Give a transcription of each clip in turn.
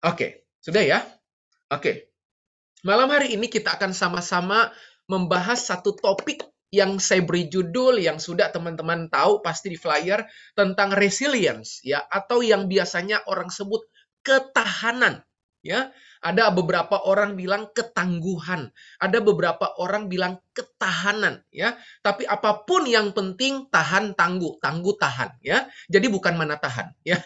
Oke, sudah ya? Oke. Malam hari ini kita akan sama-sama membahas satu topik yang saya beri judul yang sudah teman-teman tahu pasti di flyer tentang resilience ya atau yang biasanya orang sebut ketahanan ya. Ada beberapa orang bilang ketangguhan, ada beberapa orang bilang ketahanan ya. Tapi apapun yang penting tahan tangguh, tangguh tahan ya. Jadi bukan mana tahan ya,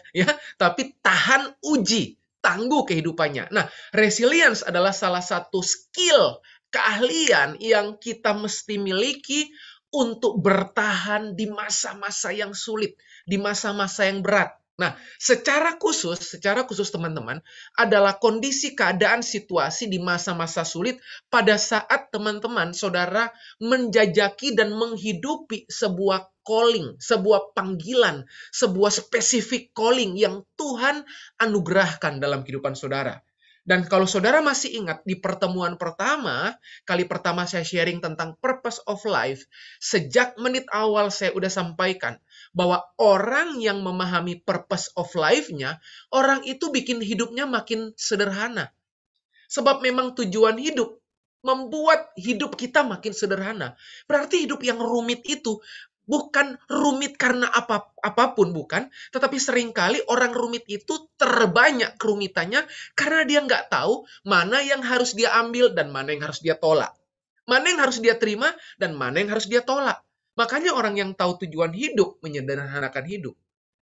tapi tahan uji, tangguh kehidupannya. Nah, resilience adalah salah satu skill, keahlian yang kita mesti miliki untuk bertahan di masa-masa yang sulit, di masa-masa yang berat. Nah, secara khusus teman-teman, adalah kondisi keadaan situasi di masa-masa sulit pada saat teman-teman, saudara, menjajaki dan menghidupi sebuah calling, sebuah panggilan, sebuah spesifik calling yang Tuhan anugerahkan dalam kehidupan saudara. Dan kalau saudara masih ingat di pertemuan pertama, kali pertama saya sharing tentang purpose of life, sejak menit awal saya udah sampaikan bahwa orang yang memahami purpose of life-nya, orang itu bikin hidupnya makin sederhana. Sebab memang tujuan hidup membuat hidup kita makin sederhana. Berarti hidup yang rumit itu bukan rumit karena apapun, bukan. Tetapi seringkali orang rumit itu terbanyak kerumitannya karena dia nggak tahu mana yang harus dia ambil dan mana yang harus dia tolak. Mana yang harus dia terima dan mana yang harus dia tolak. Makanya orang yang tahu tujuan hidup menyederhanakan hidup.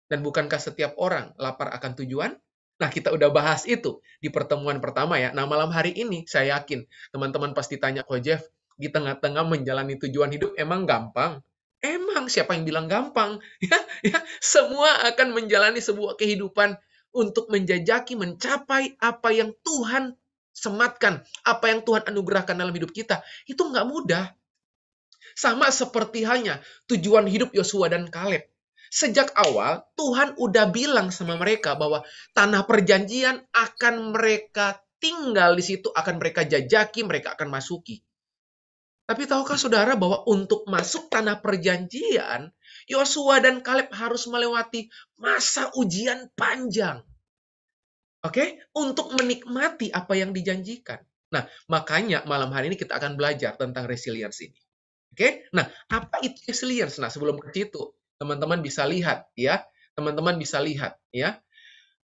Dan bukankah setiap orang lapar akan tujuan? Nah, kita udah bahas itu di pertemuan pertama ya. Nah, malam hari ini saya yakin teman-teman pasti tanya, "Oh Jeff, di tengah-tengah menjalani tujuan hidup emang gampang?" Emang siapa yang bilang gampang? Ya, semua akan menjalani sebuah kehidupan untuk menjajaki, mencapai apa yang Tuhan sematkan, apa yang Tuhan anugerahkan dalam hidup kita. Itu nggak mudah. Sama seperti halnya tujuan hidup Yosua dan Kaleb. Sejak awal, Tuhan udah bilang sama mereka bahwa tanah perjanjian akan mereka tinggal di situ, akan mereka jajaki, mereka akan masuki. Tapi tahukah saudara bahwa untuk masuk tanah perjanjian, Yosua dan Kaleb harus melewati masa ujian panjang. Oke? Untuk menikmati apa yang dijanjikan. Nah, makanya malam hari ini kita akan belajar tentang resilience ini. Oke? Nah, apa itu resilience? Nah, sebelum ke situ, teman-teman bisa lihat ya. Teman-teman bisa lihat ya.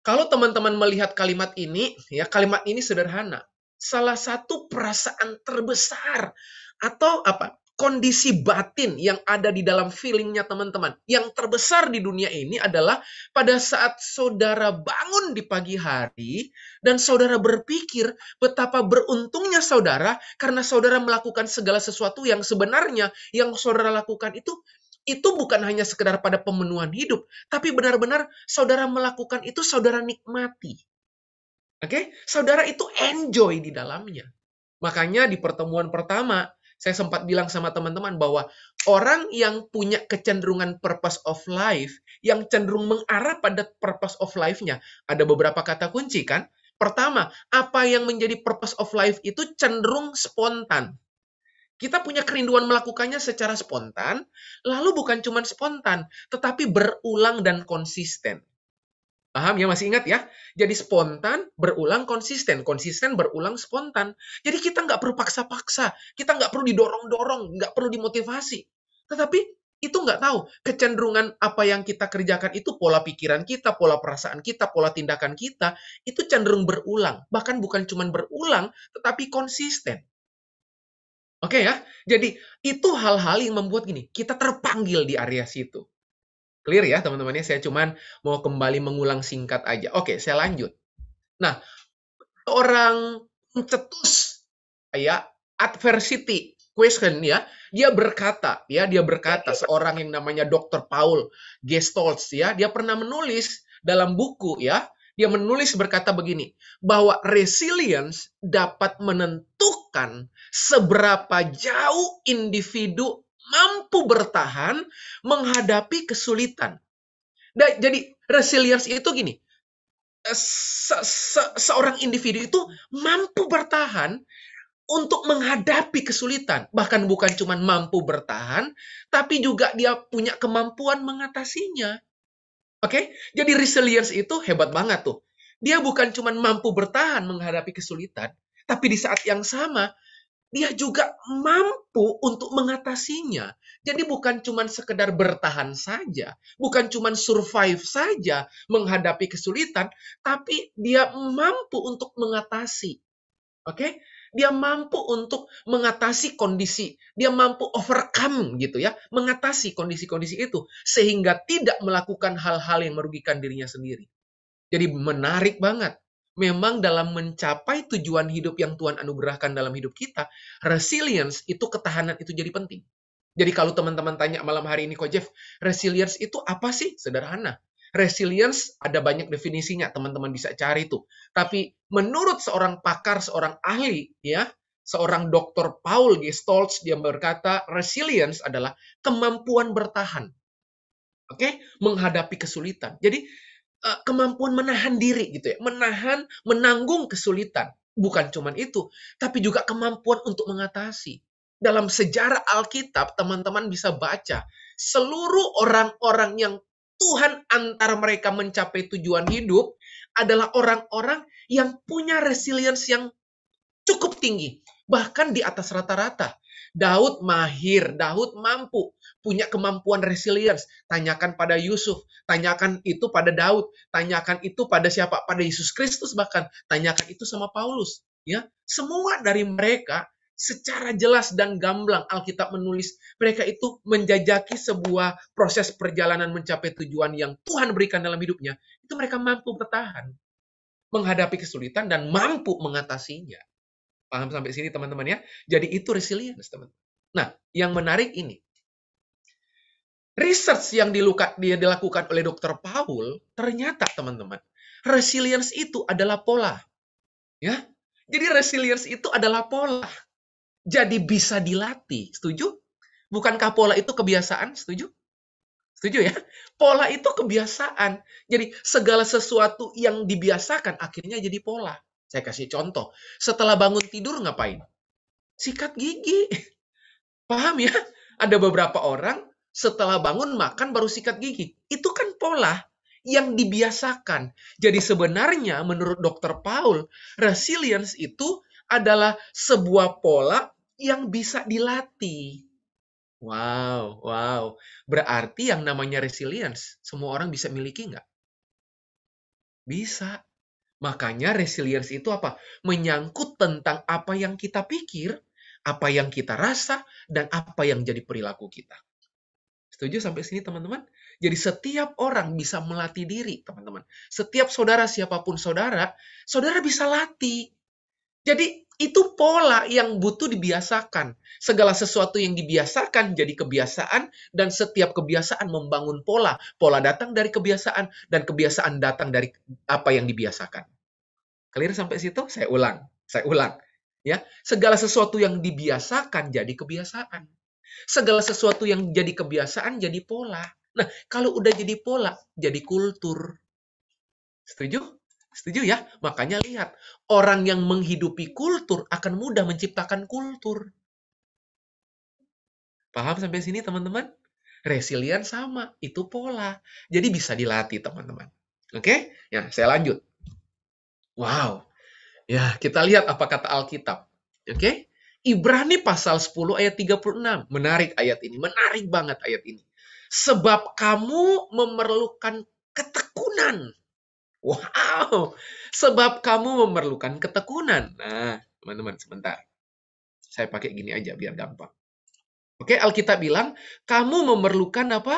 Kalau teman-teman melihat kalimat ini, ya, kalimat ini sederhana. Salah satu perasaan terbesar atau apa? Kondisi batin yang ada di dalam feelingnya teman-teman. Yang terbesar di dunia ini adalah pada saat saudara bangun di pagi hari dan saudara berpikir betapa beruntungnya saudara karena saudara melakukan segala sesuatu yang sebenarnya yang saudara lakukan itu bukan hanya sekedar pada pemenuhan hidup, tapi benar-benar saudara melakukan itu, saudara nikmati. Oke? Saudara itu enjoy di dalamnya. Makanya di pertemuan pertama, saya sempat bilang sama teman-teman bahwa orang yang punya kecenderungan purpose of life, yang cenderung mengarah pada purpose of life-nya, ada beberapa kata kunci kan? Pertama, apa yang menjadi purpose of life itu cenderung spontan. Kita punya kerinduan melakukannya secara spontan, lalu bukan cuma spontan, tetapi berulang dan konsisten. Paham ya? Masih ingat ya? Jadi spontan, berulang, konsisten. Konsisten, berulang, spontan. Jadi kita nggak perlu paksa-paksa. Kita nggak perlu didorong-dorong, nggak perlu dimotivasi. Tetapi itu nggak tahu. Kecenderungan apa yang kita kerjakan itu pola pikiran kita, pola perasaan kita, pola tindakan kita, itu cenderung berulang. Bahkan bukan cuma berulang, tetapi konsisten. Oke ya? Jadi itu hal-hal yang membuat gini, kita terpanggil di area situ. Clear ya teman-teman ya? Saya cuman mau kembali mengulang singkat aja. Oke, saya lanjut. Nah, orang cetus ya, adversity question ya, dia berkata seorang yang namanya Dr. Paul Gestolz ya, dia pernah menulis dalam buku ya, dia menulis berkata begini, bahwa resilience dapat menentukan seberapa jauh individu mampu bertahan menghadapi kesulitan. Jadi resilience itu gini, seorang individu itu mampu bertahan untuk menghadapi kesulitan. Bahkan bukan cuma mampu bertahan, tapi juga dia punya kemampuan mengatasinya. Oke? Jadi resilience itu hebat banget tuh. Dia bukan cuma mampu bertahan menghadapi kesulitan, tapi di saat yang sama, dia juga mampu untuk mengatasinya. Jadi bukan cuma sekedar bertahan saja, bukan cuma survive saja menghadapi kesulitan, tapi dia mampu untuk mengatasi. Oke? Dia mampu untuk mengatasi kondisi, dia mampu overcome gitu ya, mengatasi kondisi-kondisi itu sehingga tidak melakukan hal-hal yang merugikan dirinya sendiri. Jadi menarik banget. Memang dalam mencapai tujuan hidup yang Tuhan anugerahkan dalam hidup kita, resilience itu, ketahanan itu jadi penting. Jadi kalau teman-teman tanya malam hari ini, Ko Jeff, resilience itu apa sih? Sederhana. Resilience ada banyak definisinya, teman-teman bisa cari tuh. Tapi menurut seorang pakar, seorang ahli, ya, seorang Dr. Paul G. Stoltz, dia berkata, resilience adalah kemampuan bertahan. Oke? Menghadapi kesulitan. Jadi kemampuan menahan diri gitu ya, menanggung kesulitan. Bukan cuma itu, tapi juga kemampuan untuk mengatasi. Dalam sejarah Alkitab, teman-teman bisa baca seluruh orang-orang yang Tuhan antar mereka mencapai tujuan hidup adalah orang-orang yang punya resilience yang cukup tinggi, bahkan di atas rata-rata. Daud mahir, Daud mampu, punya kemampuan resilience. Tanyakan pada Yusuf, tanyakan itu pada Daud, tanyakan itu pada siapa? Pada Yesus Kristus bahkan. Tanyakan itu sama Paulus. Ya, semua dari mereka secara jelas dan gamblang Alkitab menulis mereka itu menjajaki sebuah proses perjalanan mencapai tujuan yang Tuhan berikan dalam hidupnya. Itu mereka mampu bertahan, menghadapi kesulitan dan mampu mengatasinya. Paham sampai sini teman-teman ya? Jadi itu resilience teman-teman. Nah, yang menarik ini. Research yang dilakukan oleh Dr. Paul, ternyata teman-teman, resilience itu adalah pola. Ya. Jadi resilience itu adalah pola. Jadi bisa dilatih. Setuju? Bukankah pola itu kebiasaan? Setuju? Setuju ya? Pola itu kebiasaan. Jadi segala sesuatu yang dibiasakan akhirnya jadi pola. Saya kasih contoh. Setelah bangun tidur ngapain? Sikat gigi. Paham ya? Ada beberapa orang setelah bangun makan baru sikat gigi. Itu kan pola yang dibiasakan. Jadi sebenarnya menurut Dr. Paul, resilience itu adalah sebuah pola yang bisa dilatih. Wow, wow. Berarti yang namanya resilience, semua orang bisa miliki nggak? Bisa. Makanya resilience itu apa? Menyangkut tentang apa yang kita pikir, apa yang kita rasa, dan apa yang jadi perilaku kita. Setuju sampai sini teman-teman? Jadi setiap orang bisa melatih diri, teman-teman. Setiap saudara, siapapun saudara, saudara bisa latih. Jadi itu pola yang butuh dibiasakan. Segala sesuatu yang dibiasakan jadi kebiasaan, dan setiap kebiasaan membangun pola. Pola datang dari kebiasaan, dan kebiasaan datang dari apa yang dibiasakan. Clear sampai situ? Saya ulang. Ya, segala sesuatu yang dibiasakan jadi kebiasaan. Segala sesuatu yang jadi kebiasaan jadi pola. Nah, kalau udah jadi pola, jadi kultur. Setuju? Setuju ya? Makanya lihat, orang yang menghidupi kultur akan mudah menciptakan kultur. Paham sampai sini teman-teman? Resilient sama, itu pola. Jadi bisa dilatih teman-teman. Oke? Ya, saya lanjut. Wow. Ya, kita lihat apa kata Alkitab. Oke? Ibrani pasal 10 ayat 36. Menarik ayat ini. Menarik banget ayat ini. Sebab kamu memerlukan ketekunan. Wow. Sebab kamu memerlukan ketekunan. Nah, teman-teman, sebentar. Saya pakai gini aja biar gampang. Oke, Alkitab bilang, kamu memerlukan apa?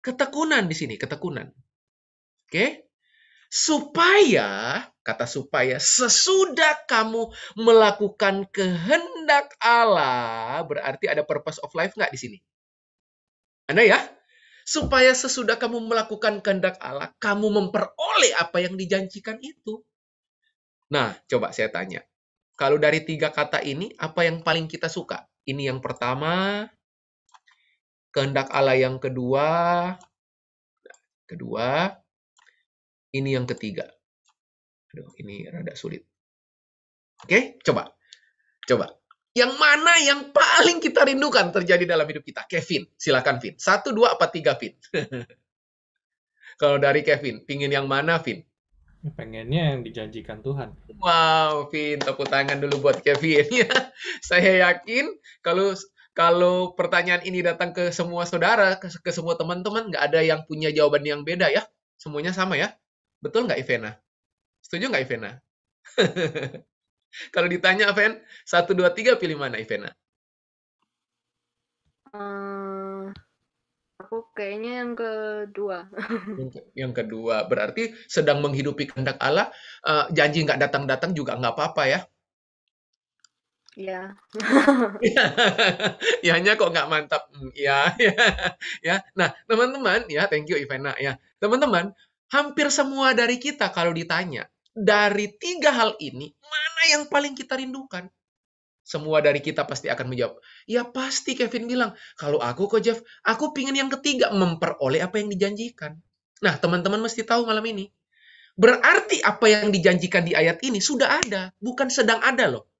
Ketekunan di sini, ketekunan. Oke? Supaya, kata supaya, sesudah kamu melakukan kehendak Allah, berarti ada purpose of life nggak di sini? Ada ya? Supaya sesudah kamu melakukan kehendak Allah, kamu memperoleh apa yang dijanjikan itu. Nah, coba saya tanya. Kalau dari 3 kata ini, apa yang paling kita suka? Ini yang pertama, kehendak Allah yang kedua, ini yang ketiga. Aduh, ini rada sulit. Oke, coba. Yang mana yang paling kita rindukan terjadi dalam hidup kita? Kevin, silakan Vin. 1, 2, apa 3, Vin? Kalau dari Kevin, pingin yang mana, Vin? Pengennya yang dijanjikan Tuhan. Wow, Vin, tepuk tangan dulu buat Kevin ya. Saya yakin kalau kalau pertanyaan ini datang ke semua saudara, ke semua teman-teman, nggak ada yang punya jawaban yang beda ya. Semuanya sama ya. Betul nggak, Ivena? Setuju nggak, Ivena? Kalau ditanya, Ven, 1, 2, 3, pilih mana, Ivena? Eee, aku kayaknya yang kedua. Yang kedua, berarti sedang menghidupi kehendak Allah, janji nggak datang-datang juga nggak apa-apa ya. Iya. Yanya kok nggak mantap? Ya, ya, ya. Nah, teman-teman, ya, thank you Ivana, ya. Teman-teman, hampir semua dari kita kalau ditanya, dari 3 hal ini, mana yang paling kita rindukan? Semua dari kita pasti akan menjawab, ya pasti Kevin bilang, kalau aku kok Jeff, aku pingin yang ketiga, memperoleh apa yang dijanjikan. Nah, teman-teman mesti tahu malam ini. Berarti apa yang dijanjikan di ayat ini sudah ada, bukan sedang ada loh.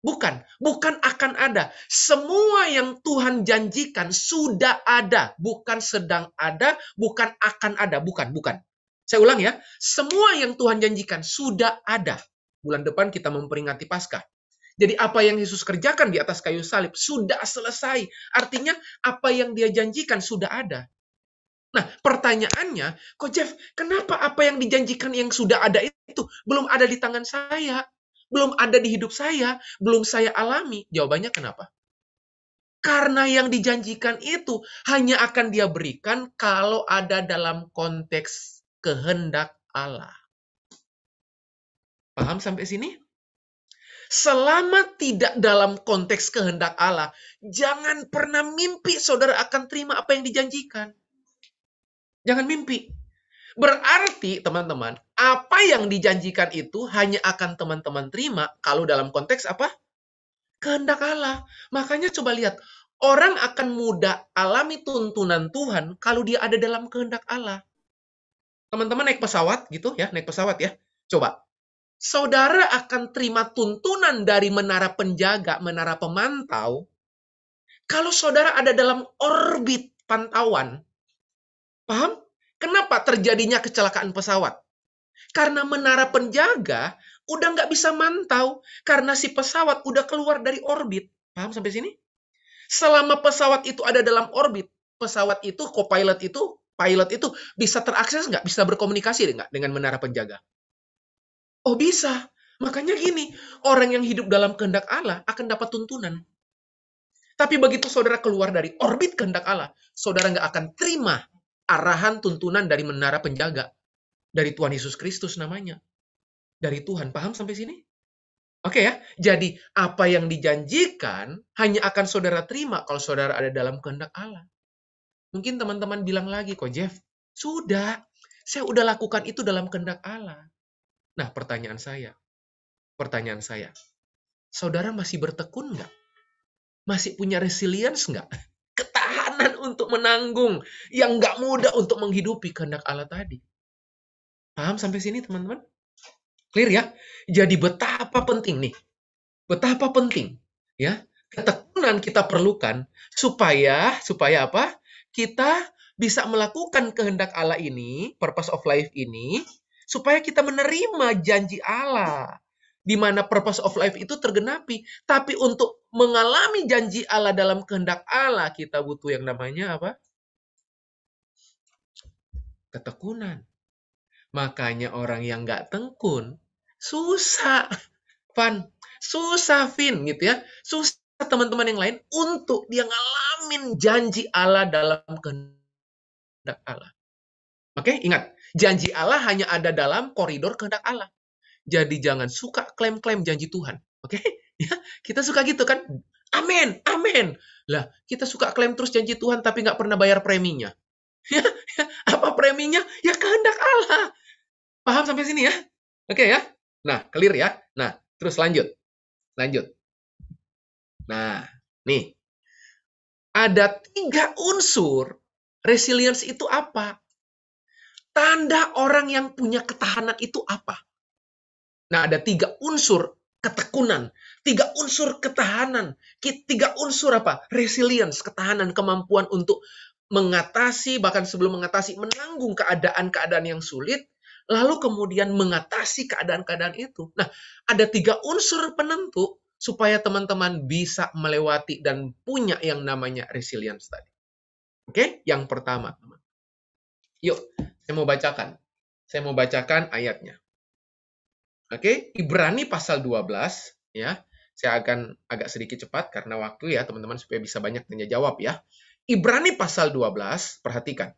Bukan akan ada. Semua yang Tuhan janjikan sudah ada, bukan sedang ada, bukan akan ada, bukan. Saya ulang ya, semua yang Tuhan janjikan sudah ada. Bulan depan kita memperingati Paskah. Jadi apa yang Yesus kerjakan di atas kayu salib sudah selesai. Artinya apa yang dia janjikan sudah ada. Nah, pertanyaannya, kok Jeff, kenapa apa yang dijanjikan yang sudah ada itu belum ada di tangan saya? Belum ada di hidup saya, belum saya alami. Jawabannya kenapa? Karena yang dijanjikan itu hanya akan dia berikan kalau ada dalam konteks kehendak Allah. Paham sampai sini? Selama tidak dalam konteks kehendak Allah, jangan pernah mimpi saudara akan terima apa yang dijanjikan. Jangan mimpi. Berarti, teman-teman, apa yang dijanjikan itu hanya akan teman-teman terima kalau dalam konteks apa? Kehendak Allah. Makanya coba lihat, orang akan mudah alami tuntunan Tuhan kalau dia ada dalam kehendak Allah. Teman-teman naik pesawat gitu ya, naik pesawat ya. Coba, saudara akan terima tuntunan dari menara penjaga, menara pemantau, kalau saudara ada dalam orbit pantauan. Paham? Kenapa terjadinya kecelakaan pesawat? Karena menara penjaga udah nggak bisa mantau. Karena si pesawat udah keluar dari orbit. Paham sampai sini? Selama pesawat itu ada dalam orbit, pesawat itu, pilot itu bisa terakses nggak? Bisa berkomunikasi nggak dengan menara penjaga? Oh bisa. Makanya gini, orang yang hidup dalam kehendak Allah akan dapat tuntunan. Tapi begitu saudara keluar dari orbit kehendak Allah, saudara nggak akan terima arahan tuntunan dari menara penjaga. Dari Tuhan Yesus Kristus namanya. Dari Tuhan. Paham sampai sini? Oke ya. Jadi, apa yang dijanjikan hanya akan saudara terima kalau saudara ada dalam kehendak Allah. Mungkin teman-teman bilang lagi, kok Jeff, sudah. Saya udah lakukan itu dalam kehendak Allah. Nah, pertanyaan saya. Saudara masih bertekun nggak? Masih punya resilience nggak? Ketahanan untuk menanggung yang nggak mudah untuk menghidupi kehendak Allah tadi. Paham sampai sini, teman-teman? Clear ya? Jadi betapa penting nih. Betapa penting ya. Ketekunan kita perlukan supaya apa? Kita bisa melakukan kehendak Allah ini, purpose of life ini, supaya kita menerima janji Allah. Di mana purpose of life itu tergenapi. Tapi untuk mengalami janji Allah dalam kehendak Allah, kita butuh yang namanya apa? Ketekunan. Makanya orang yang nggak tekun, susah. Susah, Vin, gitu ya. Susah teman-teman yang lain untuk dia ngalamin janji Allah dalam kehendak Allah. Oke, ingat. Janji Allah hanya ada dalam koridor kehendak Allah. Jadi jangan suka klaim-klaim janji Tuhan. Oke? Ya, kita suka gitu kan? Amin, amin. Lah, kita suka klaim terus janji Tuhan tapi nggak pernah bayar preminya. Ya, apa preminya? Ya kehendak Allah. Paham sampai sini ya? Oke ya? Nah, clear ya? Nah, terus lanjut. Nah, nih. Ada 3 unsur. Resilience itu apa? Tanda orang yang punya ketahanan itu apa? Nah, ada 3 unsur ketekunan. 3 unsur ketahanan. 3 unsur apa? Resilience, ketahanan, kemampuan untuk mengatasi, bahkan sebelum mengatasi, menanggung keadaan-keadaan yang sulit. lalu kemudian mengatasi keadaan-keadaan itu. Nah, ada 3 unsur penentu supaya teman-teman bisa melewati dan punya yang namanya resilience tadi. Oke, yang pertama. Yuk, saya mau bacakan. Saya mau bacakan ayatnya. Oke, Ibrani pasal 12, ya. Saya akan agak sedikit cepat karena waktu ya, teman-teman, supaya bisa banyak tanya jawab ya. Ibrani pasal 12, perhatikan.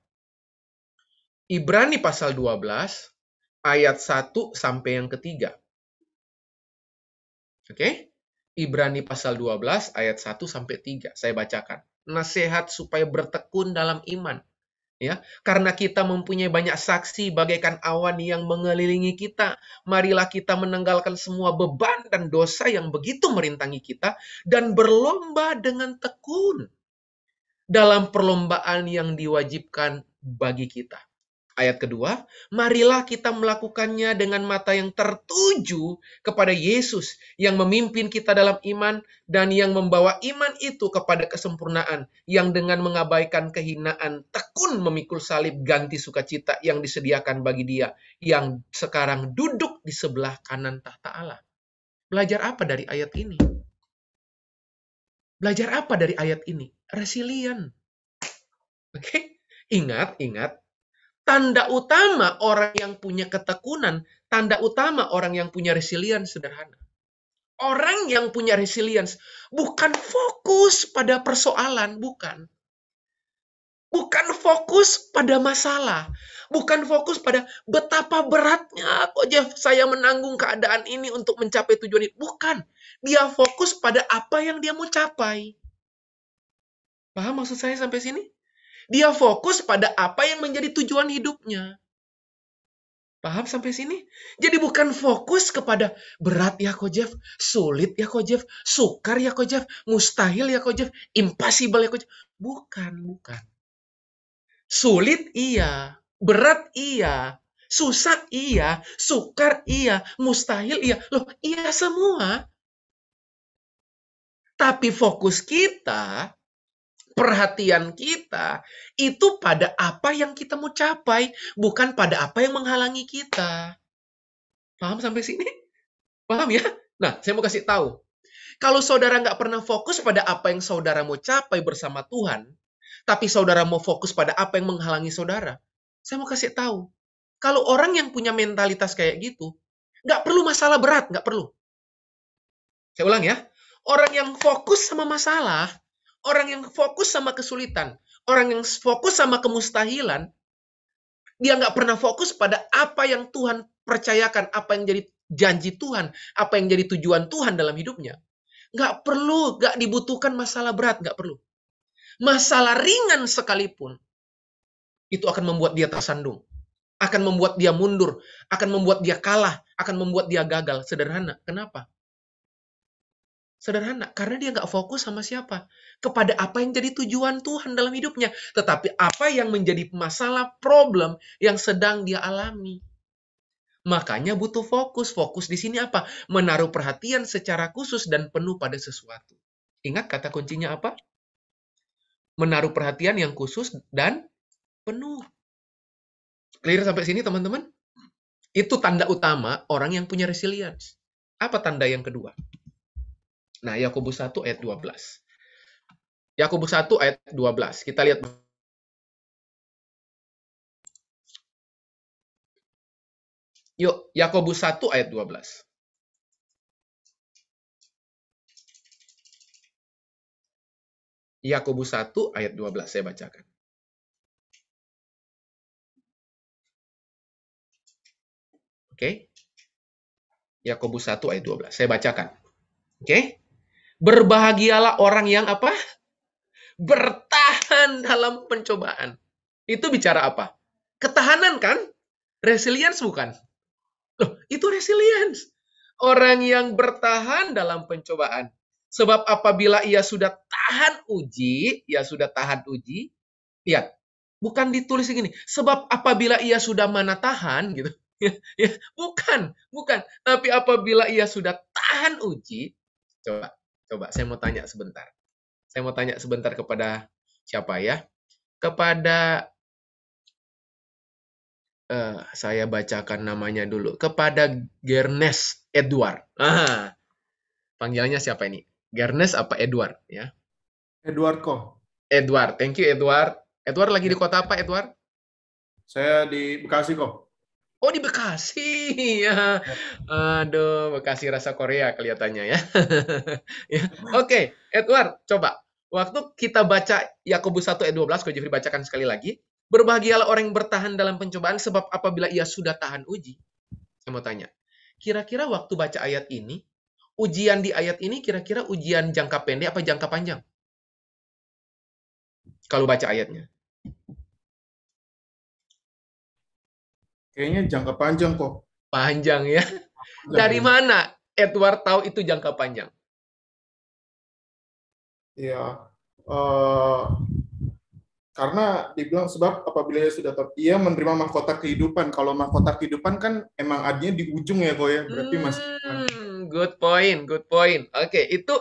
Ibrani pasal 12, ayat 1 sampai yang ketiga. Oke? Ibrani pasal 12, ayat 1 sampai 3. Saya bacakan. Nasihat supaya bertekun dalam iman. Ya, karena kita mempunyai banyak saksi bagaikan awan yang mengelilingi kita, marilah kita menanggalkan semua beban dan dosa yang begitu merintangi kita dan berlomba dengan tekun dalam perlombaan yang diwajibkan bagi kita. Ayat kedua, marilah kita melakukannya dengan mata yang tertuju kepada Yesus yang memimpin kita dalam iman dan yang membawa iman itu kepada kesempurnaan, yang dengan mengabaikan kehinaan tekun memikul salib ganti sukacita yang disediakan bagi Dia yang sekarang duduk di sebelah kanan tahta Allah. Belajar apa dari ayat ini? Belajar apa dari ayat ini? Resilient. Oke? Ingat. Tanda utama orang yang punya ketekunan, tanda utama orang yang punya resilience sederhana. Orang yang punya resilience bukan fokus pada persoalan, bukan. Bukan fokus pada masalah. Bukan fokus pada betapa beratnya kok Jeff saya menanggung keadaan ini untuk mencapai tujuan ini. Bukan. Dia fokus pada apa yang dia mau capai. Paham maksud saya sampai sini? Dia fokus pada apa yang menjadi tujuan hidupnya. Paham sampai sini? Jadi bukan fokus kepada berat ya Ko Jeff, sulit ya Ko Jeff, sukar ya Ko Jeff, mustahil ya Ko Jeff, impossible ya Ko Jeff. Bukan. Sulit iya, berat iya, susah iya, sukar iya, mustahil iya. Loh, iya semua. Tapi fokus kita, perhatian kita itu pada apa yang kita mau capai, bukan pada apa yang menghalangi kita. Paham sampai sini? Paham ya? Nah, saya mau kasih tahu. Kalau saudara nggak pernah fokus pada apa yang saudara mau capai bersama Tuhan, tapi saudara mau fokus pada apa yang menghalangi saudara, saya mau kasih tahu. Kalau orang yang punya mentalitas kayak gitu, nggak perlu masalah berat, nggak perlu. Saya ulang ya. Orang yang fokus sama masalah, orang yang fokus sama kesulitan, orang yang fokus sama kemustahilan, dia nggak pernah fokus pada apa yang Tuhan percayakan, apa yang jadi janji Tuhan, apa yang jadi tujuan Tuhan dalam hidupnya. Nggak perlu, nggak dibutuhkan masalah berat, nggak perlu. Masalah ringan sekalipun, itu akan membuat dia tersandung. Akan membuat dia mundur, akan membuat dia kalah, akan membuat dia gagal. Sederhana. Kenapa? Sederhana, karena dia nggak fokus sama siapa. Kepada apa yang jadi tujuan Tuhan dalam hidupnya. Tetapi apa yang menjadi masalah, problem yang sedang dia alami. Makanya butuh fokus. Fokus di sini apa? Menaruh perhatian secara khusus dan penuh pada sesuatu. Ingat kata kuncinya apa? Menaruh perhatian yang khusus dan penuh. Clear sampai sini teman-teman? Itu tanda utama orang yang punya resilience. Apa tanda yang kedua? Nah, Yakobus 1 ayat 12. Yakobus 1 ayat 12. Kita lihat. Yuk, Yakobus 1 ayat 12. Yakobus 1 ayat 12 saya bacakan. Oke. Yakobus 1 ayat 12. Saya bacakan. Oke. Berbahagialah orang yang apa? Bertahan dalam pencobaan. Itu bicara apa? Ketahanan kan? Resilience bukan? Loh, itu resilience. Orang yang bertahan dalam pencobaan. Sebab apabila ia sudah tahan uji, lihat, bukan ditulis begini. Sebab apabila ia sudah mana tahan, gitu. Ya, bukan. Tapi apabila ia sudah tahan uji, coba, saya mau tanya sebentar. Saya mau tanya sebentar kepada siapa ya? Kepada Saya bacakan namanya dulu. Kepada Gernes Edward. Panggilannya siapa ini? Gernes apa Edward? Ya, Edward kok. Edward. Thank you, Edward. Edward lagi di Ya. kota apa, Edward? Saya di Bekasi kok. Oh, di Bekasi. Ya. Aduh, Bekasi rasa Korea kelihatannya ya. Ya. Oke, Edward, coba. Waktu kita baca Yakobus 1 ayat 12, kalau Jeffrey bacakan sekali lagi. Berbahagialah orang yang bertahan dalam pencobaan, sebab apabila ia sudah tahan uji. Saya mau tanya, kira-kira waktu baca ayat ini, ujian di ayat ini kira-kira ujian jangka pendek apa jangka panjang? Kalau baca ayatnya. Kayaknya jangka panjang kok. Panjang ya. Dari Panjang. mana Edward tahu itu jangka panjang? Iya. Karena dibilang sebab apabila ia menerima mahkota kehidupan. Kalau mahkota kehidupan kan emang artinya di ujung ya kok ya. Berarti masih Good point, good point. Oke, itu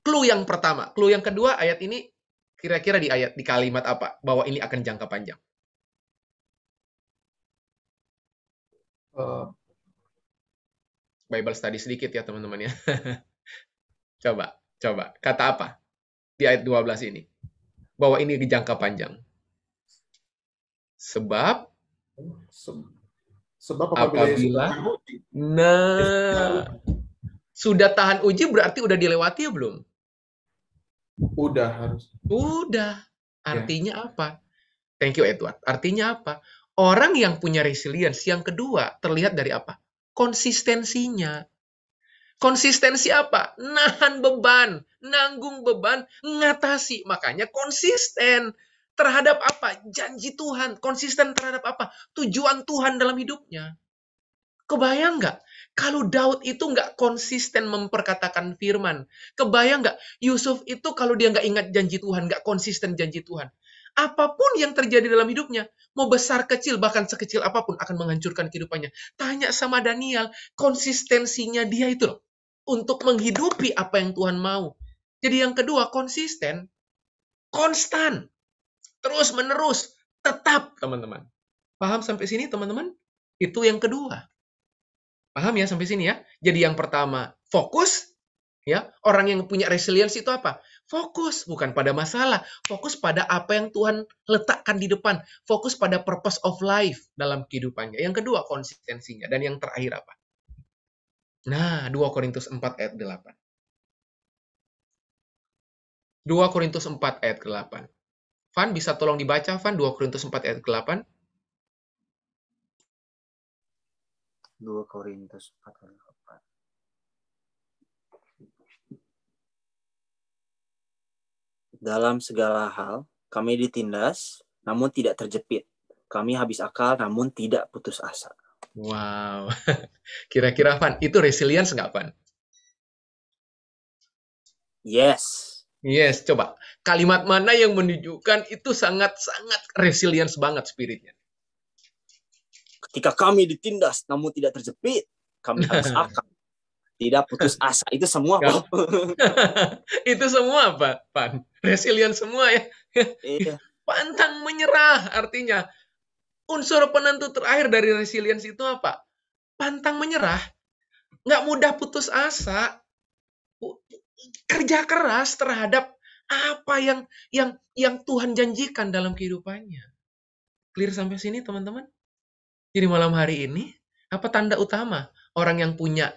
clue yang pertama. Clue yang kedua ayat ini kira-kira di kalimat apa? Bahwa ini akan jangka panjang. Bible study sedikit ya teman-teman ya. Coba. Kata apa di ayat 12 ini? Bahwa ini jangka panjang. Sebab apabila sudah tahan uji berarti udah dilewati ya belum? Udah harus. Udah. Artinya apa? Thank you Edward. Artinya apa? Orang yang punya resilience yang kedua terlihat dari apa? Konsistensinya. Konsistensi apa? Nahan beban, nanggung beban, ngatasi. Makanya konsisten terhadap apa? Janji Tuhan. Konsisten terhadap apa? Tujuan Tuhan dalam hidupnya. Kebayang nggak? Kalau Daud itu nggak konsisten memperkatakan firman. Kebayang nggak? Yusuf itu kalau dia nggak ingat janji Tuhan, nggak konsisten janji Tuhan. Apapun yang terjadi dalam hidupnya, mau besar kecil, bahkan sekecil apapun akan menghancurkan kehidupannya. Tanya sama Daniel, konsistensinya dia itu loh. Untuk menghidupi apa yang Tuhan mau. Jadi yang kedua, konsisten. Konstan. Terus menerus. Tetap, teman-teman. Paham sampai sini, teman-teman? Itu yang kedua. Paham ya sampai sini ya? Jadi yang pertama, fokus. Ya, orang yang punya resilience itu apa? Fokus bukan pada masalah, fokus pada apa yang Tuhan letakkan di depan, fokus pada purpose of life dalam kehidupannya. Yang kedua, konsistensinya. Dan yang terakhir apa? Nah, 2 Korintus 4 ayat 8. 2 Korintus 4 ayat 8. Van, bisa tolong dibaca, Van, 2 Korintus 4 ayat 8. 2 Korintus 4 ayat 8. Dalam segala hal, kami ditindas, namun tidak terjepit. Kami habis akal, namun tidak putus asa. Wow. Kira-kira, Van, itu resilience nggak, Van? Yes. Yes, coba. Kalimat mana yang menunjukkan itu sangat-sangat resilience banget spiritnya? Ketika kami ditindas, namun tidak terjepit. Kami habis akal, tidak putus asa. Itu semua, Pak. Itu semua apa, Pan? Resilient semua ya. Iya. Pantang menyerah artinya. Unsur penentu terakhir dari resilience itu apa? Pantang menyerah. Nggak mudah putus asa. Kerja keras terhadap apa yang Tuhan janjikan dalam kehidupannya. Clear sampai sini, teman-teman? Jadi malam hari ini, apa tanda utama orang yang punya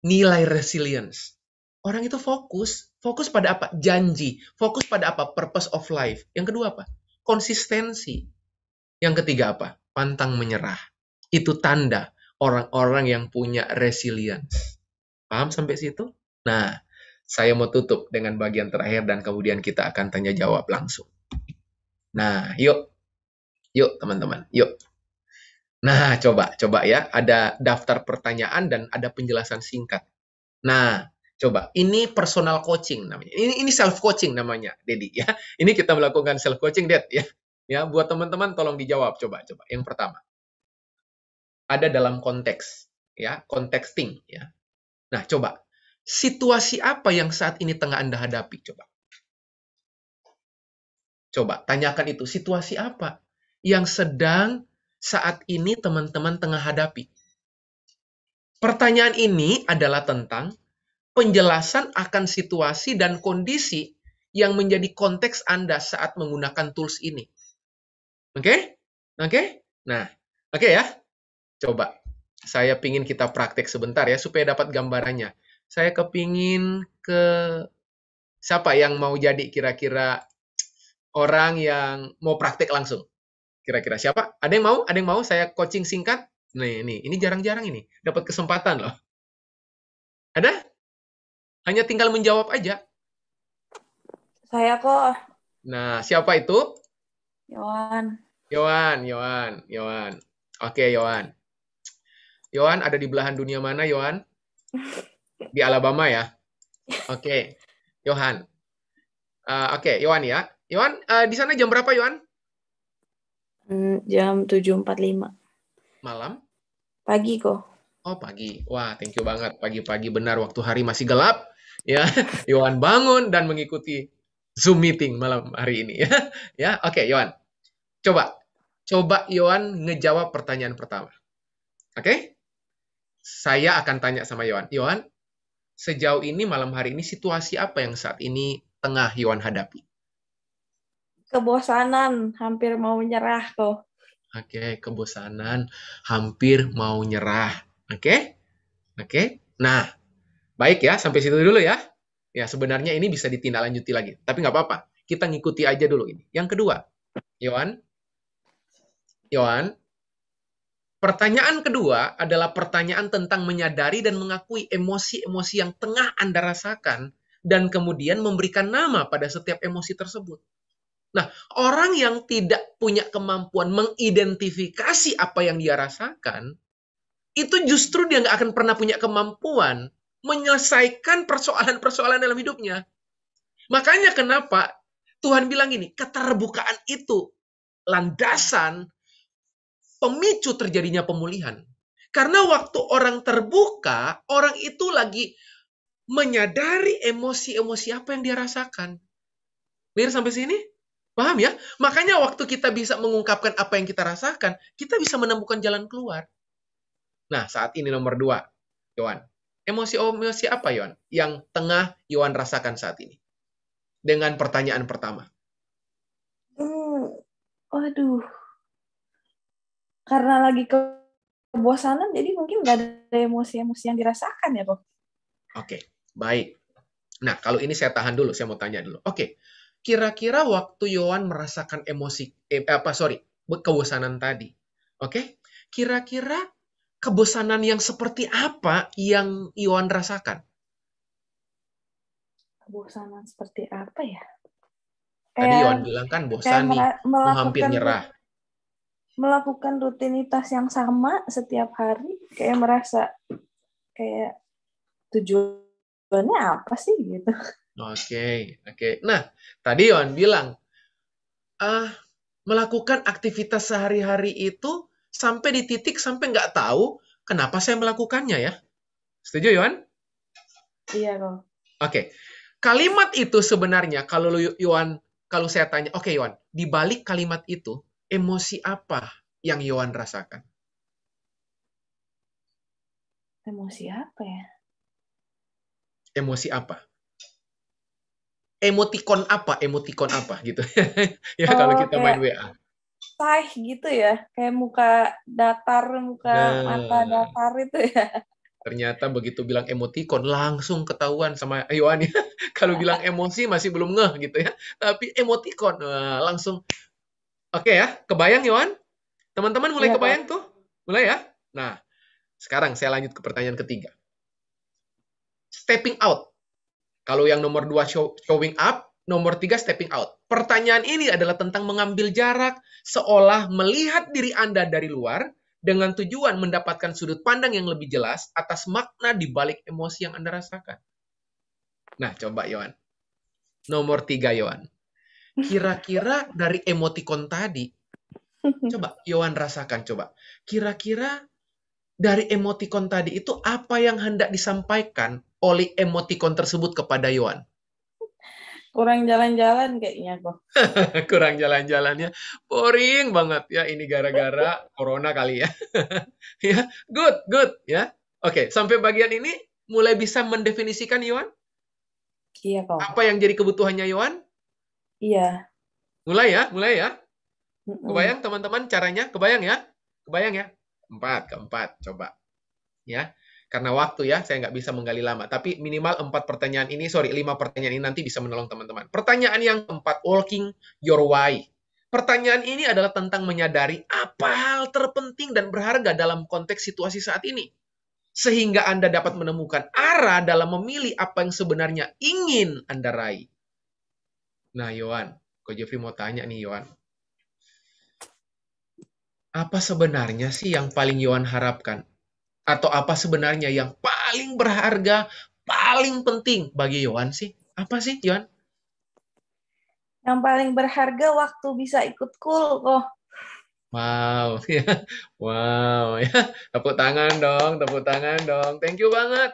nilai resilience? Orang itu fokus pada apa? Janji. Fokus pada apa? Purpose of life. Yang kedua apa? Konsistensi. Yang ketiga apa? Pantang menyerah. Itu tanda orang-orang yang punya resilience. Paham sampai situ? Nah, saya mau tutup dengan bagian terakhir dan kemudian kita akan tanya jawab langsung. Nah, yuk. Yuk, teman-teman. Yuk. Nah, coba ya. Ada daftar pertanyaan dan ada penjelasan singkat. Nah, coba. Ini personal coaching namanya. Ini self coaching namanya, Dedi ya. Ini kita melakukan self coaching, Ded ya. Ya, buat teman-teman tolong dijawab coba. Yang pertama. Ada dalam konteks ya, contexting ya. Nah, coba. Situasi apa yang saat ini tengah Anda hadapi coba? Coba tanyakan itu, situasi apa yang sedang saat ini teman-teman tengah hadapi. Pertanyaan ini adalah tentang penjelasan akan situasi dan kondisi yang menjadi konteks Anda saat menggunakan tools ini. Oke? Oke? Nah, oke ya. Coba. Saya pingin kita praktek sebentar ya, supaya dapat gambarannya. Saya kepingin ke siapa yang mau jadi kira-kira orang yang mau praktek langsung. Kira-kira siapa? Ada yang mau? Ada yang mau saya coaching singkat? Nih, ini jarang-jarang ini. Dapat kesempatan loh. Ada? Hanya tinggal menjawab aja. Saya kok, Nah, siapa itu? Yohan. Yohan. Oke, Yohan. Yohan ada di belahan dunia mana, Yohan? Di Alabama ya? Oke, Yohan. Oke, Yohan ya. Yohan, di sana jam berapa, Yohan? Jam 7.45. Malam? Pagi kok. Oh, pagi. Wah, thank you banget. Pagi-pagi benar, waktu hari masih gelap. Ya, Yohan bangun dan mengikuti Zoom meeting malam hari ini. Ya, oke, Yohan. Coba Yohan ngejawab pertanyaan pertama. Oke? Saya akan tanya sama Yohan. Yohan, sejauh ini malam hari ini situasi apa yang saat ini tengah Yohan hadapi? Kebosanan, hampir mau menyerah kok. Oke, kebosanan, hampir mau nyerah. Oke? Nah, baik ya, sampai situ dulu ya. Ya, sebenarnya ini bisa ditindaklanjuti lagi. Tapi nggak apa-apa. Kita ngikuti aja dulu ini. Yang kedua, Yohan, pertanyaan kedua adalah pertanyaan tentang menyadari dan mengakui emosi-emosi yang tengah Anda rasakan dan kemudian memberikan nama pada setiap emosi tersebut. Nah, orang yang tidak punya kemampuan mengidentifikasi apa yang dia rasakan, itu justru dia nggak akan pernah punya kemampuan menyelesaikan persoalan-persoalan dalam hidupnya. Makanya kenapa Tuhan bilang gini, keterbukaan itu landasan pemicu terjadinya pemulihan. Karena waktu orang terbuka, orang itu lagi menyadari emosi-emosi apa yang dia rasakan. Clear sampai sini? Paham ya? Makanya waktu kita bisa mengungkapkan apa yang kita rasakan, kita bisa menemukan jalan keluar. Nah, saat ini nomor 2, Yohan. Emosi-emosi apa, Yohan, yang tengah Yohan rasakan saat ini? Dengan pertanyaan pertama. Waduh. Karena lagi kebosanan, jadi mungkin nggak ada emosi-emosi yang dirasakan ya, kok. Oke, baik. Nah, kalau ini saya tahan dulu, saya mau tanya dulu. Oke, kira-kira waktu Yohan merasakan kebosanan tadi. Oke, kira-kira kebosanan yang seperti apa yang Yohan rasakan? Kebosanan seperti apa ya? Tadi Yohan bilang kan bosan nih, mau hampir nyerah. Melakukan rutinitas yang sama setiap hari, kayak merasa kayak tujuannya apa sih gitu. Oke. Nah, tadi Yohan bilang, melakukan aktivitas sehari-hari itu sampai di titik sampai nggak tahu kenapa saya melakukannya ya. Setuju, Yohan? Iya, kok. Oke. Kalimat itu sebenarnya, kalau saya tanya, oke Yohan, di balik kalimat itu, emosi apa yang Yohan rasakan? Emosi apa ya? Emosi apa? Emotikon apa gitu. Ya kalau kita main WA. Gitu ya, kayak muka datar, mata datar itu ya. Ternyata begitu bilang emotikon langsung ketahuan sama Yohan ya. Kalau bilang emosi masih belum ngeh gitu ya. Tapi emotikon langsung. Oke ya, kebayang Yohan? Teman-teman mulai kebayang tuh? Mulai ya? Nah, sekarang saya lanjut ke pertanyaan ketiga. Stepping out. Kalau yang nomor 2 showing up, nomor 3 stepping out. Pertanyaan ini adalah tentang mengambil jarak, seolah melihat diri Anda dari luar, dengan tujuan mendapatkan sudut pandang yang lebih jelas atas makna di balik emosi yang Anda rasakan. Nah, coba Yohan. Nomor 3, Yohan. Kira-kira dari emotikon tadi, coba Yohan rasakan, coba. Kira-kira dari emotikon tadi itu apa yang hendak disampaikan oleh emotikon tersebut kepada Yohan? Kurang jalan-jalan kayaknya kok. Kurang jalan-jalannya. Boring banget ya. Ini gara-gara corona kali ya. Ya, good ya. Oke, sampai bagian ini mulai bisa mendefinisikan Yohan Iya kok. apa yang jadi kebutuhannya Yohan? Iya. Mulai ya. Mm-mm. Kebayang teman-teman caranya? Kebayang ya? Keempat, coba. Ya, karena waktu ya, saya nggak bisa menggali lama. Tapi minimal 5 pertanyaan ini nanti bisa menolong teman-teman. Pertanyaan yang keempat, walking your why. Pertanyaan ini adalah tentang menyadari apa hal terpenting dan berharga dalam konteks situasi saat ini. Sehingga Anda dapat menemukan arah dalam memilih apa yang sebenarnya ingin Anda raih. Nah, Yohan, Ko Jeffrey mau tanya nih, Yohan. Apa sebenarnya sih yang paling Yohan harapkan? Atau apa sebenarnya yang paling berharga, paling penting bagi Yohan sih? Apa sih, Yohan? Yang paling berharga waktu bisa ikut kul kok. Wow, ya. Wow, ya. Tepuk tangan dong. Thank you banget.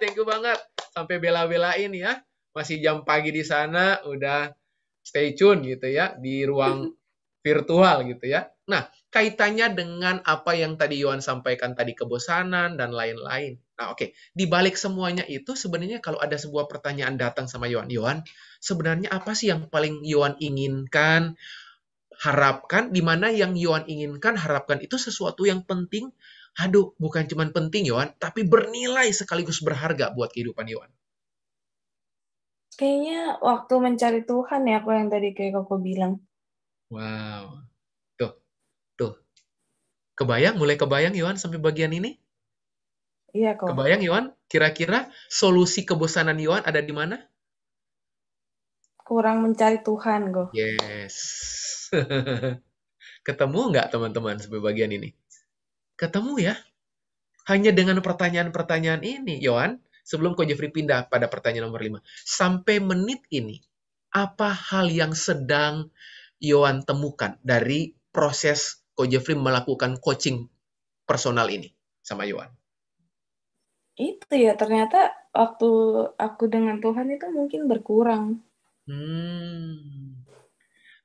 Sampai bela-belain ya. Masih jam pagi di sana, udah stay tune gitu ya, di ruang virtual gitu ya. Nah, kaitannya dengan apa yang tadi Yohan sampaikan tadi, kebosanan dan lain-lain. Nah, oke. Di balik semuanya itu sebenarnya kalau ada sebuah pertanyaan datang sama Yohan, sebenarnya apa sih yang paling Yohan inginkan, harapkan, di mana yang Yohan inginkan, harapkan itu sesuatu yang penting. Aduh, bukan cuma penting Yohan, tapi bernilai sekaligus berharga buat kehidupan Yohan. Kayaknya waktu mencari Tuhan ya, aku yang tadi kayak Koko bilang. Wow. Tuh. Mulai kebayang Yohan sampai bagian ini? Iya kok. Kebayang Yohan? Kira-kira solusi kebosanan Yohan ada di mana? Kurang mencari Tuhan kok. Yes. Ketemu nggak teman-teman sampai bagian ini? Ketemu ya? Hanya dengan pertanyaan-pertanyaan ini, Yohan, sebelum Ko Jeffrey pindah pada pertanyaan nomor 5. Sampai menit ini, apa hal yang sedang Yohan temukan dari proses Ko Jeffrey melakukan coaching personal ini sama Yohan? Itu ya, ternyata waktu aku dengan Tuhan itu mungkin berkurang.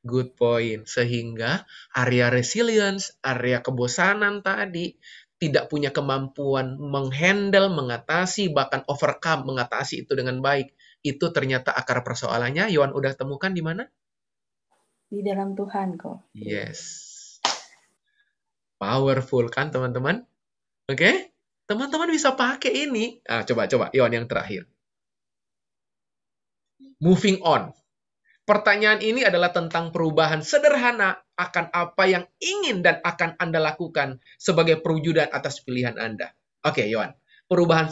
Good point. Sehingga area resilience, area kebosanan tadi, tidak punya kemampuan menghandle, mengatasi, bahkan overcome, mengatasi itu dengan baik. Itu ternyata akar persoalannya. Yohan udah temukan di mana? Di dalam Tuhan kok. Yes. Powerful kan teman-teman? Oke? Teman-teman bisa pakai ini. Coba. Yohan yang terakhir. Moving on. Pertanyaan ini adalah tentang perubahan sederhana akan apa yang ingin dan akan Anda lakukan sebagai perwujudan atas pilihan Anda. Oke, Yohan. Perubahan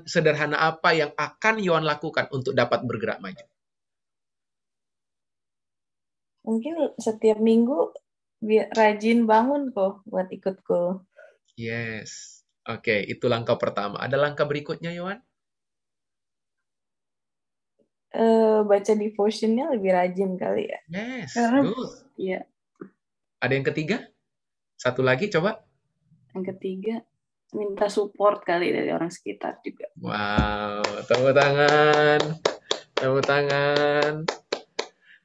sederhana apa yang akan Yohan lakukan untuk dapat bergerak maju? Mungkin setiap minggu rajin bangun kok buat ikut kul. Yes. Oke, itu langkah pertama. Ada langkah berikutnya, Yohan? Baca devotionnya lebih rajin kali ya. Yes, Karena- good. Iya. Ada yang ketiga? Satu lagi, coba. Yang ketiga, minta support kali dari orang sekitar juga. Wow, tepuk tangan.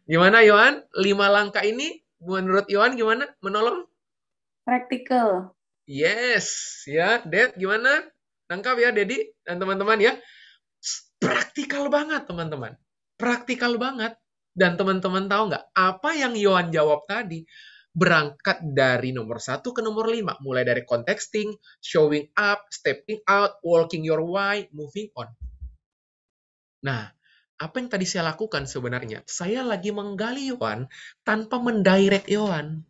Gimana, Yohan? 5 langkah ini, menurut Yohan gimana? Menolong? Praktikal. Yes, ya. Dad, gimana? Nangkap ya, Dedi dan teman-teman ya. Praktikal banget, teman-teman. Praktikal banget. Dan teman-teman tahu nggak? Apa yang Yohan jawab tadi? Berangkat dari nomor 1 ke nomor 5. Mulai dari contexting, showing up, stepping out, walking your why, moving on. Nah, apa yang tadi saya lakukan sebenarnya? Saya lagi menggali Yohan tanpa mendirect Yohan.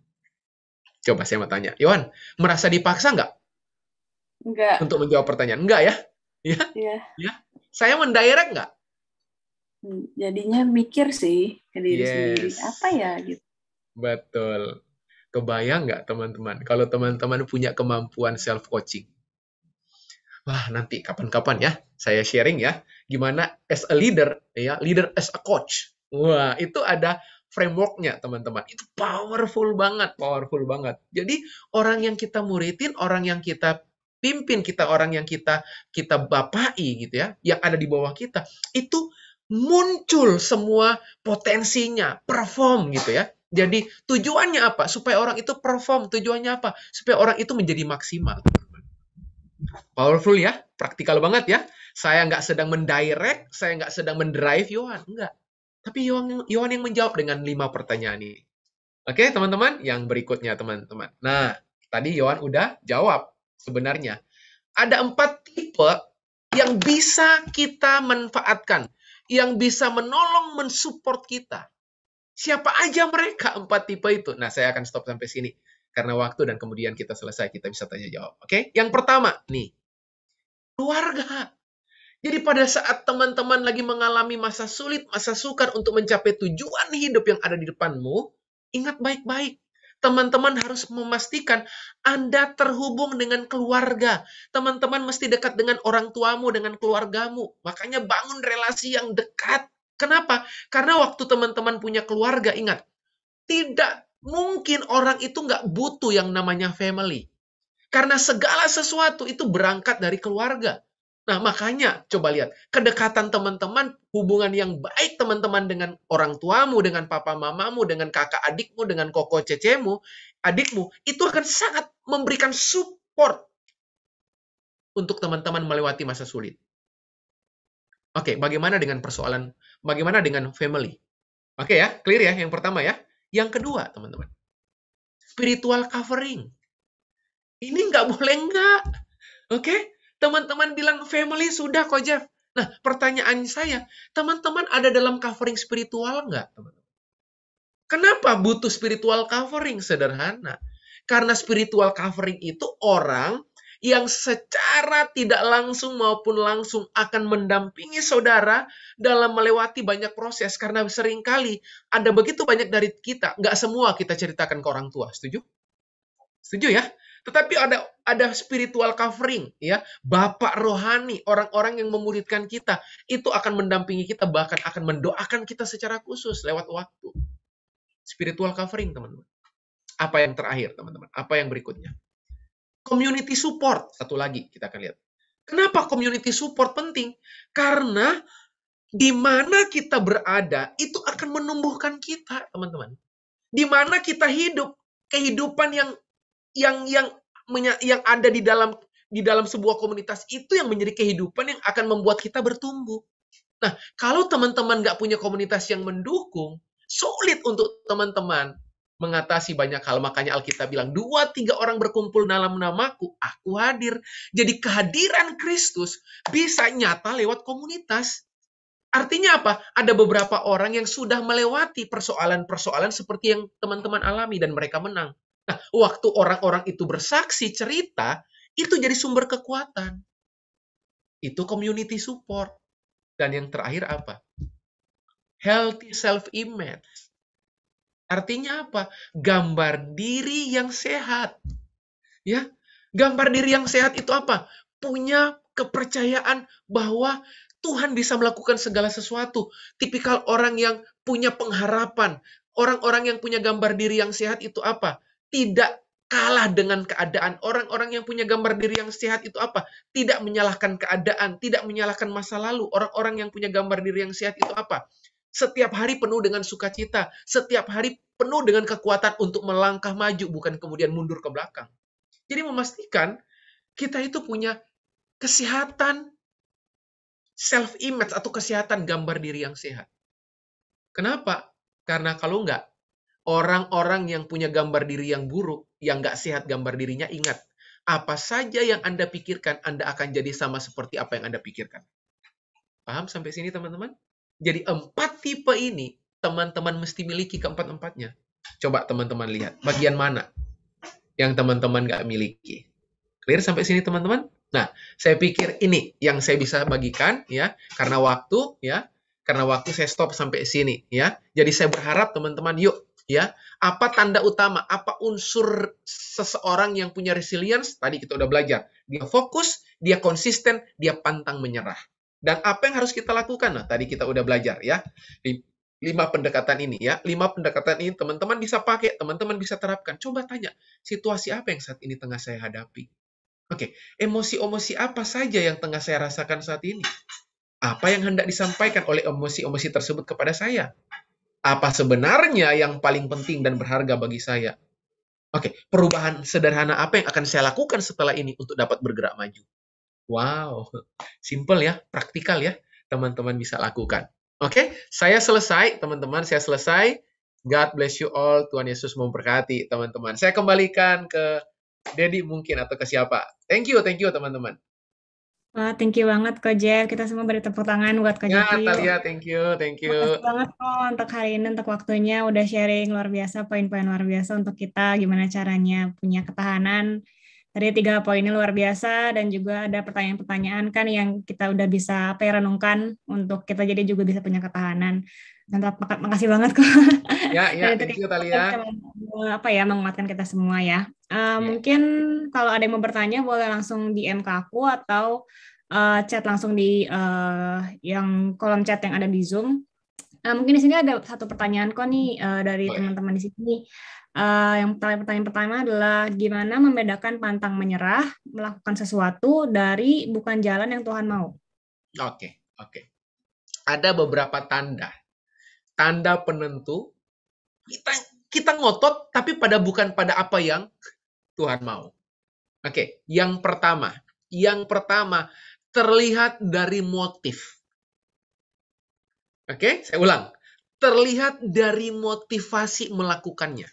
Coba saya mau tanya. Yohan, merasa dipaksa nggak Enggak. untuk menjawab pertanyaan? Enggak ya? Iya. Saya mendirect nggak? Jadinya mikir sih ke diri Yes. sendiri. Apa ya gitu. Betul. Kebayang nggak teman-teman? Kalau teman-teman punya kemampuan self-coaching. Wah, nanti kapan-kapan ya, saya sharing ya. Gimana as a leader, ya, leader as a coach. Wah, itu ada frameworknya teman-teman. Itu powerful banget. Jadi, orang yang kita muridin, orang yang kita pimpin, orang yang kita bapai gitu ya, yang ada di bawah kita, itu muncul semua potensinya, perform gitu ya. Jadi tujuannya apa? Supaya orang itu perform. Tujuannya apa? Supaya orang itu menjadi maksimal. Powerful ya, praktikal banget ya. Saya nggak sedang mendirect, saya nggak sedang mendrive Yohan, enggak. Tapi Yohan yang menjawab dengan 5 pertanyaan ini. Oke, teman-teman, yang berikutnya teman-teman. Nah, tadi Yohan udah jawab sebenarnya. Ada 4 tipe yang bisa kita manfaatkan, yang bisa menolong, mensupport kita. Siapa aja mereka 4 tipe itu? Nah, saya akan stop sampai sini. Karena waktu dan kemudian kita selesai, kita bisa tanya jawab. Oke? Yang pertama, nih. Keluarga. Jadi pada saat teman-teman lagi mengalami masa sulit, masa sukar untuk mencapai tujuan hidup yang ada di depanmu, ingat baik-baik. Teman-teman harus memastikan Anda terhubung dengan keluarga. Teman-teman mesti dekat dengan orang tuamu, dengan keluargamu. Makanya bangun relasi yang dekat. Kenapa? Karena waktu teman-teman punya keluarga, ingat, tidak mungkin orang itu nggak butuh yang namanya family. Karena segala sesuatu itu berangkat dari keluarga. Nah, makanya coba lihat, kedekatan teman-teman, hubungan yang baik teman-teman dengan orang tuamu, dengan papa mamamu, dengan kakak adikmu, dengan koko cecemu, adikmu, itu akan sangat memberikan support untuk teman-teman melewati masa sulit. Oke, bagaimana dengan bagaimana dengan family? Oke ya, clear ya, yang pertama ya. Yang kedua, teman-teman, spiritual covering. Ini nggak boleh nggak. Oke? Teman-teman bilang family sudah kok, Jeff. Nah, pertanyaan saya, teman-teman ada dalam covering spiritual nggak, teman-teman? Kenapa butuh spiritual covering? Sederhana. Karena spiritual covering itu orang yang secara tidak langsung maupun langsung akan mendampingi saudara dalam melewati banyak proses. Karena seringkali ada begitu banyak dari kita, nggak semua kita ceritakan ke orang tua. Setuju? Setuju ya? Tetapi ada spiritual covering, ya, bapak rohani, orang-orang yang memuridkan kita, itu akan mendampingi kita, bahkan akan mendoakan kita secara khusus lewat waktu. Spiritual covering, teman-teman. Apa yang terakhir, teman-teman? Apa yang berikutnya? Community support, satu lagi kita akan lihat. Kenapa community support penting? Karena di mana kita berada, itu akan menumbuhkan kita, teman-teman. Di mana kita hidup, kehidupan yang ada di dalam sebuah komunitas itu yang menjadi kehidupan yang akan membuat kita bertumbuh. Nah, kalau teman-teman nggak punya komunitas yang mendukung, sulit untuk teman-teman mengatasi banyak hal. Makanya Alkitab bilang, 2-3 orang berkumpul dalam namaku, aku hadir. Jadi kehadiran Kristus bisa nyata lewat komunitas. Artinya apa? Ada beberapa orang yang sudah melewati persoalan-persoalan seperti yang teman-teman alami dan mereka menang. Nah, waktu orang-orang itu bersaksi, cerita, itu jadi sumber kekuatan. Itu community support. Dan yang terakhir apa? Healthy self-image. Artinya apa? Gambar diri yang sehat. Ya, gambar diri yang sehat itu apa? Punya kepercayaan bahwa Tuhan bisa melakukan segala sesuatu. Tipikal orang yang punya pengharapan. Orang-orang yang punya gambar diri yang sehat itu apa? Tidak kalah dengan keadaan. Orang-orang yang punya gambar diri yang sehat itu apa? Tidak menyalahkan keadaan, tidak menyalahkan masa lalu. Orang-orang yang punya gambar diri yang sehat itu apa? Setiap hari penuh dengan sukacita, setiap hari penuh dengan kekuatan untuk melangkah maju, bukan kemudian mundur ke belakang. Jadi memastikan kita itu punya kesehatan self-image atau kesehatan gambar diri yang sehat. Kenapa? Karena kalau enggak, orang-orang yang punya gambar diri yang buruk, yang nggak sehat gambar dirinya, ingat, apa saja yang Anda pikirkan, Anda akan jadi sama seperti apa yang Anda pikirkan. Paham sampai sini, teman-teman? Jadi 4 tipe ini, teman-teman mesti miliki keempat-empatnya. Coba teman-teman lihat, bagian mana yang teman-teman nggak miliki. Clear sampai sini, teman-teman? Nah, saya pikir ini yang saya bisa bagikan, ya, karena waktu, saya stop sampai sini, ya. Jadi saya berharap teman-teman, yuk, ya, apa tanda utama, apa unsur seseorang yang punya resilience? Tadi kita udah belajar. Dia fokus, dia konsisten, dia pantang menyerah. Dan apa yang harus kita lakukan? Nah, tadi kita udah belajar, ya. 5 pendekatan ini, ya. 5 pendekatan ini teman-teman bisa pakai, teman-teman bisa terapkan. Coba tanya, situasi apa yang saat ini tengah saya hadapi? Oke, emosi-emosi apa saja yang tengah saya rasakan saat ini? Apa yang hendak disampaikan oleh emosi-emosi tersebut kepada saya? Apa sebenarnya yang paling penting dan berharga bagi saya? Oke, perubahan sederhana apa yang akan saya lakukan setelah ini untuk dapat bergerak maju? Wow, simple ya, praktikal ya, teman-teman bisa lakukan. Oke, saya selesai, teman-teman, saya selesai. God bless you all, Tuhan Yesus memberkati, teman-teman. Saya kembalikan ke Dedi mungkin atau ke siapa. Thank you, teman-teman. Wah, thank you banget Ko Jeff. Kita semua beri tepuk tangan buat Ko Ya, Jeff. Talia, thank you. Makasih banget kok untuk hari ini, untuk waktunya udah sharing luar biasa, poin-poin luar biasa untuk kita gimana caranya punya ketahanan. Tadi 3 poinnya luar biasa, dan juga ada pertanyaan-pertanyaan kan yang kita udah bisa renungkan untuk kita jadi juga bisa punya ketahanan. Mantap, makasih banget kok. Ya, thank you Talia. Menguatkan kita semua ya. Mungkin kalau ada yang mau bertanya boleh langsung DM ke aku atau chat langsung di yang kolom chat yang ada di Zoom. Mungkin di sini ada satu pertanyaan kok nih dari teman-teman di sini. Yang pertanyaan pertama adalah gimana membedakan pantang menyerah melakukan sesuatu dari bukan jalan yang Tuhan mau? Oke. Ada beberapa tanda penentu kita ngotot tapi bukan pada apa yang Tuhan mau. Oke, yang pertama terlihat dari motif. Oke, saya ulang. Terlihat dari motivasi melakukannya.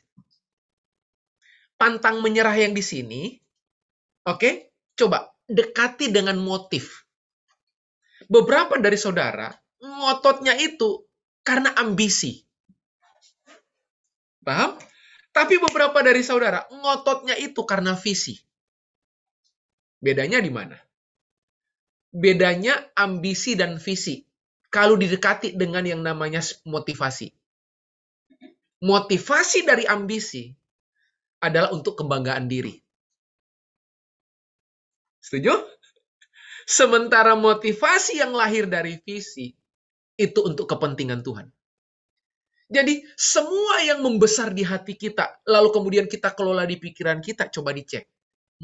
Pantang menyerah yang di sini, oke, coba dekati dengan motif. Beberapa dari saudara ngototnya itu karena ambisi. Paham? Tapi beberapa dari saudara ngototnya itu karena visi. Bedanya di mana? Bedanya ambisi dan visi. Kalau didekati dengan yang namanya motivasi. Motivasi dari ambisi adalah untuk kebanggaan diri. Setuju? Sementara motivasi yang lahir dari visi itu untuk kepentingan Tuhan. Jadi, semua yang membesar di hati kita, lalu kemudian kita kelola di pikiran kita, coba dicek.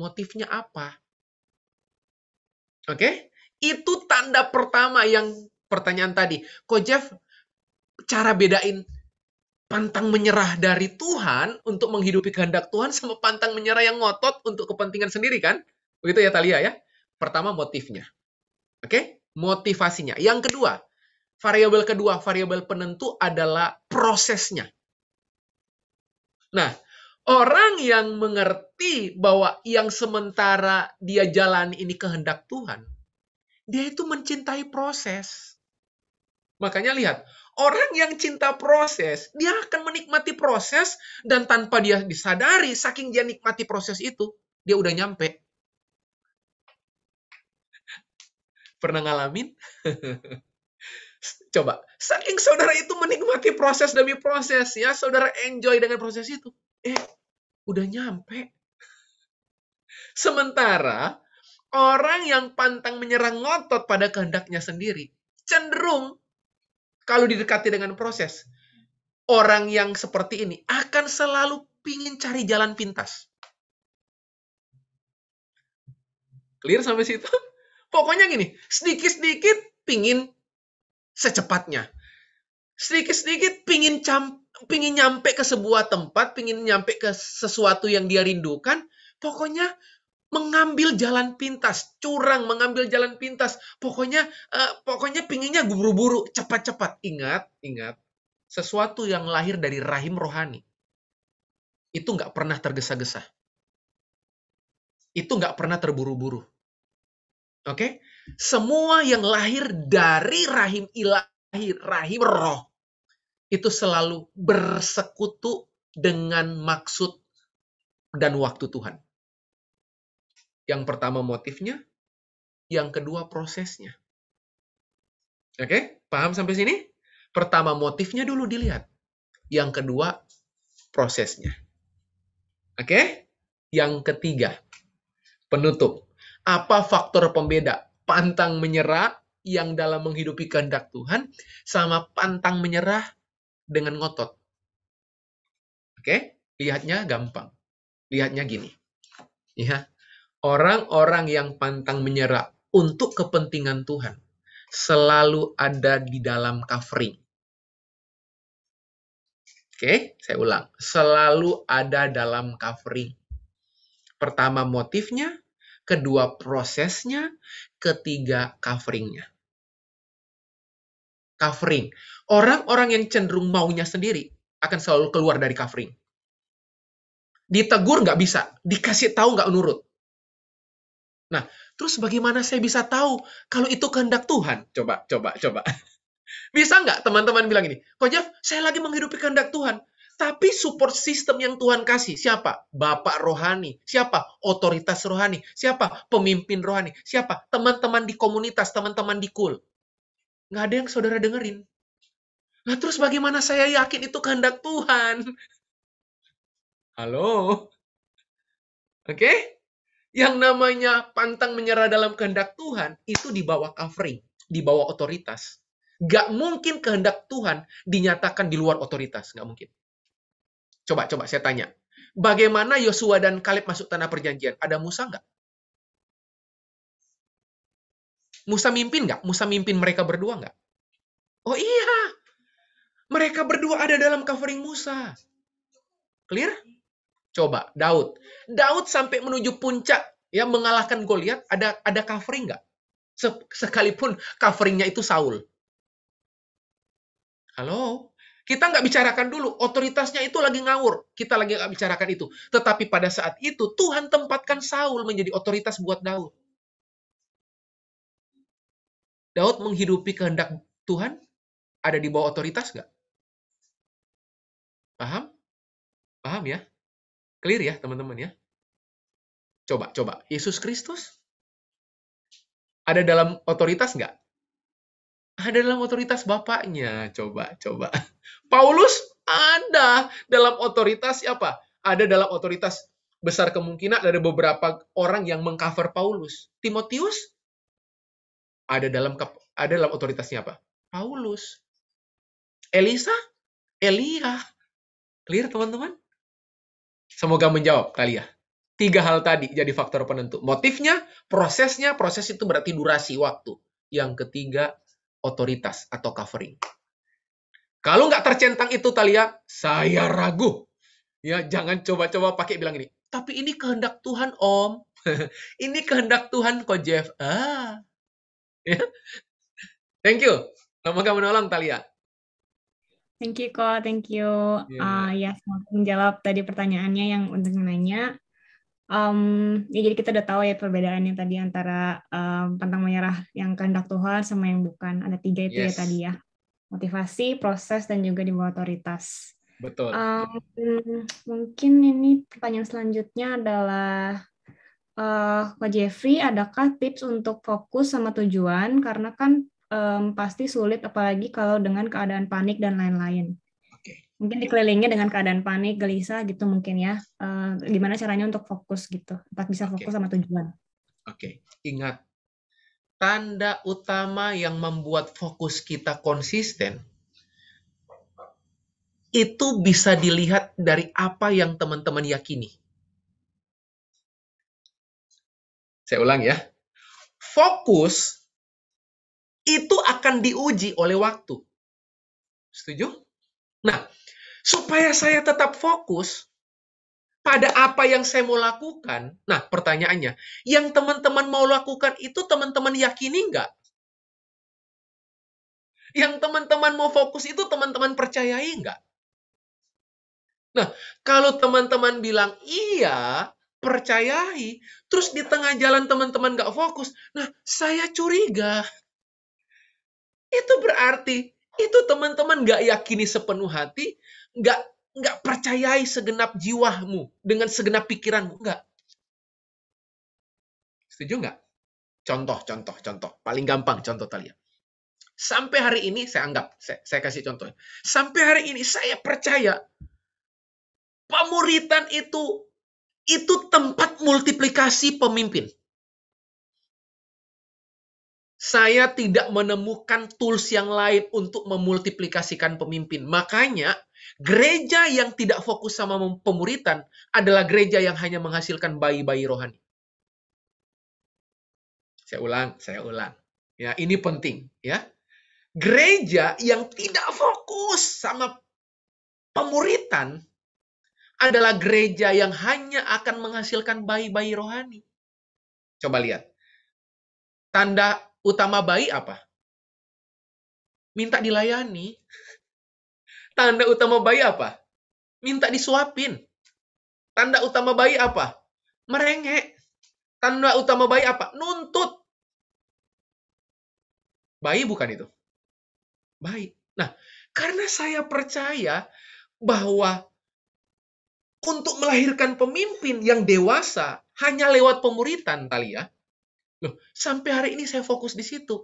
Motifnya apa? Oke? Itu tanda pertama yang pertanyaan tadi. Ko Jeff, cara bedain pantang menyerah dari Tuhan untuk menghidupi kehendak Tuhan sama pantang menyerah yang ngotot untuk kepentingan sendiri kan? Begitu ya Talia ya? Pertama motifnya. Oke? Motivasinya. Yang kedua, variabel penentu adalah prosesnya. Nah, orang yang mengerti bahwa yang sementara dia jalani ini kehendak Tuhan, dia itu mencintai proses. Makanya lihat, orang yang cinta proses, dia akan menikmati proses, dan tanpa dia disadari, saking dia nikmati proses itu, dia udah nyampe. Pernah ngalamin? Coba, saking saudara itu menikmati proses demi proses, ya, saudara enjoy dengan proses itu. Udah nyampe. Sementara, orang yang pantang menyerah ngotot pada kehendaknya sendiri, cenderung, kalau didekati dengan proses, orang yang seperti ini akan selalu pingin cari jalan pintas. Clear sampai situ? Pokoknya gini, sedikit-sedikit pingin secepatnya. Sedikit-sedikit pingin nyampe ke sebuah tempat, pingin nyampe ke sesuatu yang dia rindukan, pokoknya mengambil jalan pintas, curang mengambil jalan pintas. Pokoknya pinginnya buru-buru, cepat-cepat. Ingat, sesuatu yang lahir dari rahim rohani, itu nggak pernah tergesa-gesa. Itu nggak pernah terburu-buru. Oke? Semua yang lahir dari rahim ilahi, rahim roh, itu selalu bersekutu dengan maksud dan waktu Tuhan. Yang pertama motifnya, yang kedua prosesnya. Oke? Paham sampai sini? Pertama motifnya dulu dilihat. Yang kedua prosesnya. Oke? Yang ketiga, penutup. Apa faktor pembeda pantang menyerah yang dalam menghidupi kehendak Tuhan sama pantang menyerah dengan ngotot? Oke? Lihatnya gampang. Lihatnya gini. Ya. Orang-orang yang pantang menyerah untuk kepentingan Tuhan selalu ada di dalam covering. Oke, saya ulang. Selalu ada dalam covering. Pertama motifnya, kedua prosesnya, ketiga coveringnya. Covering. Orang-orang yang cenderung maunya sendiri akan selalu keluar dari covering. Ditegur nggak bisa, dikasih tahu nggak nurut. Nah, terus bagaimana saya bisa tahu kalau itu kehendak Tuhan? Coba. Bisa nggak teman-teman bilang ini, Ko Jeff, saya lagi menghidupi kehendak Tuhan. Tapi support system yang Tuhan kasih, siapa? Bapak rohani. Siapa? Otoritas rohani. Siapa? Pemimpin rohani. Siapa? Teman-teman di komunitas, teman-teman di kul. Nggak ada yang saudara dengerin. Nah, terus bagaimana saya yakin itu kehendak Tuhan? Halo? Oke? Yang namanya pantang menyerah dalam kehendak Tuhan, itu di bawah covering, di bawah otoritas. Nggak mungkin kehendak Tuhan dinyatakan di luar otoritas. Nggak mungkin. Coba saya tanya. Bagaimana Yosua dan Kaleb masuk tanah perjanjian? Ada Musa nggak? Musa mimpin nggak? Musa mimpin mereka berdua nggak? Oh iya. Mereka berdua ada dalam covering Musa. Clear? Coba, Daud. Daud sampai menuju puncak, ya mengalahkan Goliat, ada covering nggak? Sekalipun coveringnya itu Saul. Halo? Kita nggak bicarakan dulu, otoritasnya itu lagi ngawur. Kita lagi nggak bicarakan itu. Tetapi pada saat itu, Tuhan tempatkan Saul menjadi otoritas buat Daud. Daud menghidupi kehendak Tuhan, ada di bawah otoritas nggak? Paham? Paham ya? Clear ya, teman-teman ya? Coba. Yesus Kristus ada dalam otoritas nggak? Ada dalam otoritas Bapaknya. Coba. Paulus ada dalam otoritas siapa? Ada dalam otoritas, besar kemungkinan ada beberapa orang yang mengcover Paulus. Timotius ada dalam otoritasnya apa? Paulus. Elisa? Elia. Clear, teman-teman? Semoga menjawab kali ya. 3 hal tadi jadi faktor penentu. Motifnya, prosesnya, proses itu berarti durasi waktu. Yang ketiga, otoritas atau covering. Kalau nggak tercentang itu, Talia, saya ragu. Ya, jangan coba-coba pakai bilang ini. Tapi ini kehendak Tuhan, Om. Ini kehendak Tuhan, Ko Jeff. Ya. Thank you. Semoga menolong, Talia. Thank you, Ko. Thank you. Yeah. Ya, semoga menjawab tadi pertanyaannya yang untuk nanya. Ya, jadi kita udah tahu ya perbedaannya tadi antara pantang menyerah yang kehendak Tuhan sama yang bukan. Ada 3 itu ya Yes. tadi ya. Motivasi, proses, dan juga di bawah otoritas. Betul. Mungkin ini pertanyaan selanjutnya adalah, Ko Jeffrey, adakah tips untuk fokus sama tujuan? Karena kan pasti sulit, apalagi kalau dengan keadaan panik dan lain-lain. Mungkin dikelilingnya dengan keadaan panik, gelisah gitu mungkin ya. Gimana caranya untuk fokus gitu, tetap bisa fokus sama tujuan. Oke. Ingat, tanda utama yang membuat fokus kita konsisten itu bisa dilihat dari apa yang teman-teman yakini. Saya ulang ya. Fokus itu akan diuji oleh waktu. Setuju? Nah, supaya saya tetap fokus pada apa yang saya mau lakukan, nah pertanyaannya, yang teman-teman mau lakukan itu teman-teman yakini nggak? Yang teman-teman mau fokus itu teman-teman percayai nggak? Nah, kalau teman-teman bilang iya, percayai, terus di tengah jalan teman-teman nggak fokus, nah saya curiga. Itu berarti, itu teman-teman nggak yakini sepenuh hati, nggak percayai segenap jiwamu, dengan segenap pikiranmu, nggak. Setuju nggak? Contoh. Paling gampang contoh Talia. Sampai hari ini, saya kasih contoh. Sampai hari ini saya percaya pemuritan itu tempat multiplikasi pemimpin. Saya tidak menemukan tools yang lain untuk memultiplikasikan pemimpin. Makanya, gereja yang tidak fokus sama pemuritan adalah gereja yang hanya menghasilkan bayi-bayi rohani. Saya ulang. Ya, ini penting ya. Gereja yang tidak fokus sama pemuritan adalah gereja yang hanya akan menghasilkan bayi-bayi rohani. Coba lihat. Tanda utama bayi apa? Minta dilayani. Tanda utama bayi apa? Minta disuapin. Tanda utama bayi apa? Merengek. Tanda utama bayi apa? Nuntut. Bayi bukan itu. Bayi. Nah, karena saya percaya bahwa untuk melahirkan pemimpin yang dewasa hanya lewat pemuritan, Talia. Loh, sampai hari ini saya fokus di situ.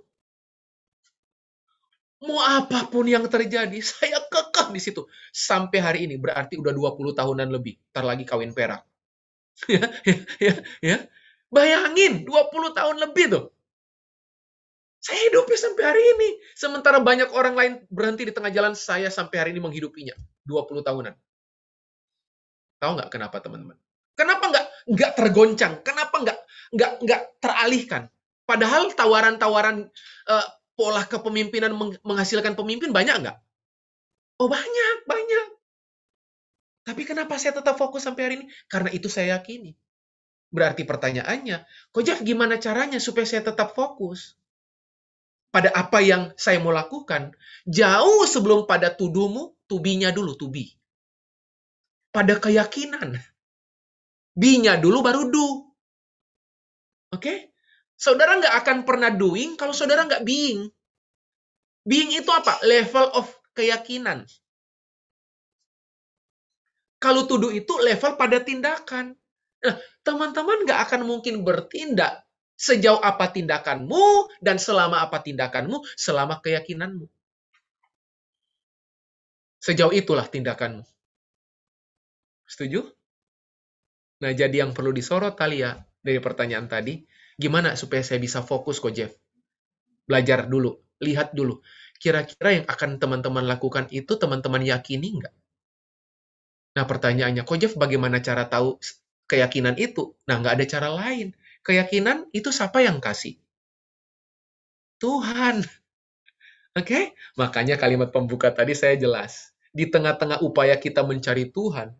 Mau apapun yang terjadi, saya kekeh di situ. Sampai hari ini, berarti udah 20 tahunan lebih. Ntar lagi kawin perak. ya. Bayangin, 20 tahun lebih tuh. Saya hidupnya sampai hari ini. Sementara banyak orang lain berhenti di tengah jalan, saya sampai hari ini menghidupinya. 20 tahunan. Tahu nggak kenapa, teman-teman? Kenapa nggak tergoncang? Kenapa nggak teralihkan? Padahal tawaran-tawaran pola kepemimpinan menghasilkan pemimpin banyak nggak? Oh, banyak. Tapi kenapa saya tetap fokus sampai hari ini? Karena itu saya yakini. Berarti pertanyaannya, Ko Jeff, gimana caranya supaya saya tetap fokus pada apa yang saya mau lakukan? Jauh sebelum pada tuduhmu, tubinya dulu, tubi. Pada keyakinan. Be-nya dulu baru do. Oke? Saudara nggak akan pernah doing kalau saudara nggak being. Being itu apa? Level of keyakinan. Kalau tuduh itu level pada tindakan. Nah, teman-teman nggak akan mungkin bertindak sejauh apa tindakanmu dan selama apa tindakanmu, selama keyakinanmu. Sejauh itulah tindakanmu. Setuju? Nah, jadi yang perlu disorot Talia dari pertanyaan tadi, gimana supaya saya bisa fokus, Ko Jeff? Belajar dulu, lihat dulu. Kira-kira yang akan teman-teman lakukan itu teman-teman yakini nggak? Nah, pertanyaannya, Ko Jeff, bagaimana cara tahu keyakinan itu? Nah, nggak ada cara lain. Keyakinan itu siapa yang kasih? Tuhan. Oke? Makanya kalimat pembuka tadi saya jelas. Di tengah-tengah upaya kita mencari Tuhan,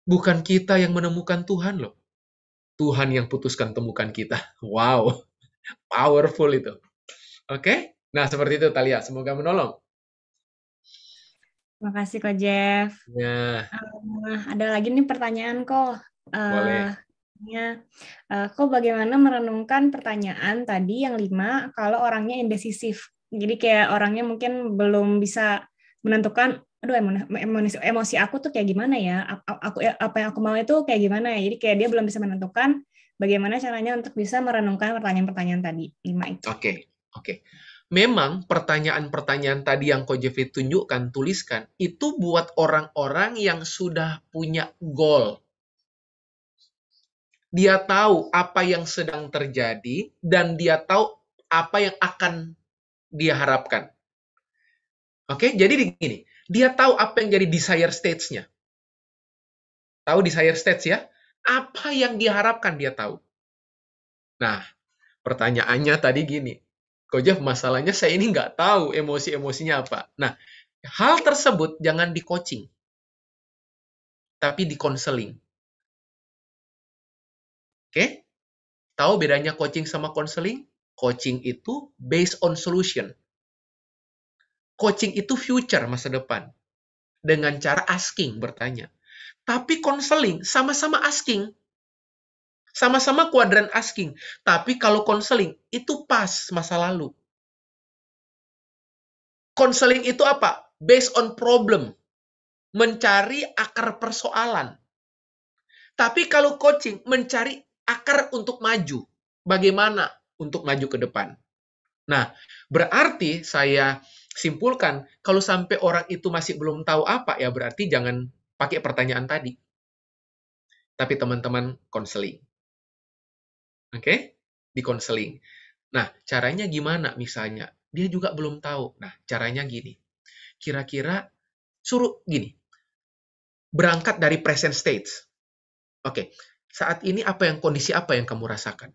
bukan kita yang menemukan Tuhan loh. Tuhan yang putuskan temukan kita. Wow. Powerful itu. Oke? Nah, seperti itu Talia. Semoga menolong. Terima kasih, Ko Jeff. Ya. Ada lagi nih pertanyaan, Ko. Boleh. Kok bagaimana merenungkan pertanyaan tadi yang 5 kalau orangnya indecisif? Jadi kayak orangnya mungkin belum bisa menentukan, aduh emosi aku tuh kayak gimana ya? Apa yang aku mau itu kayak gimana ya? Jadi kayak dia belum bisa menentukan bagaimana caranya untuk bisa merenungkan pertanyaan-pertanyaan tadi 5 itu. Oke. Memang pertanyaan-pertanyaan tadi yang Ko Jeff tunjukkan, tuliskan, itu buat orang-orang yang sudah punya goal. Dia tahu apa yang sedang terjadi dan dia tahu apa yang akan dia harapkan. Oke, jadi gini, dia tahu apa yang jadi desire states-nya. Tahu desire states ya? Apa yang diharapkan dia tahu. Nah, pertanyaannya tadi gini, Ko Jeff, masalahnya saya ini nggak tahu emosi-emosinya apa. Nah, hal tersebut jangan di-coaching, tapi di-counseling. Oke? Tahu bedanya coaching sama counseling? Coaching itu based on solution. Coaching itu future, masa depan. Dengan cara asking, bertanya. Tapi counseling sama-sama asking. Sama-sama kuadran asking. Tapi kalau counseling, itu pas masa lalu. Counseling itu apa? Based on problem. Mencari akar persoalan. Tapi kalau coaching, mencari akar untuk maju. Bagaimana untuk maju ke depan? Nah, berarti saya simpulkan, kalau sampai orang itu masih belum tahu apa, ya berarti jangan pakai pertanyaan tadi. Tapi teman-teman konseling. Oke? Di konseling. Nah, caranya gimana misalnya? Dia juga belum tahu. Nah, caranya gini. Kira-kira suruh gini. Berangkat dari present state. Oke. Saat ini kondisi apa yang kamu rasakan?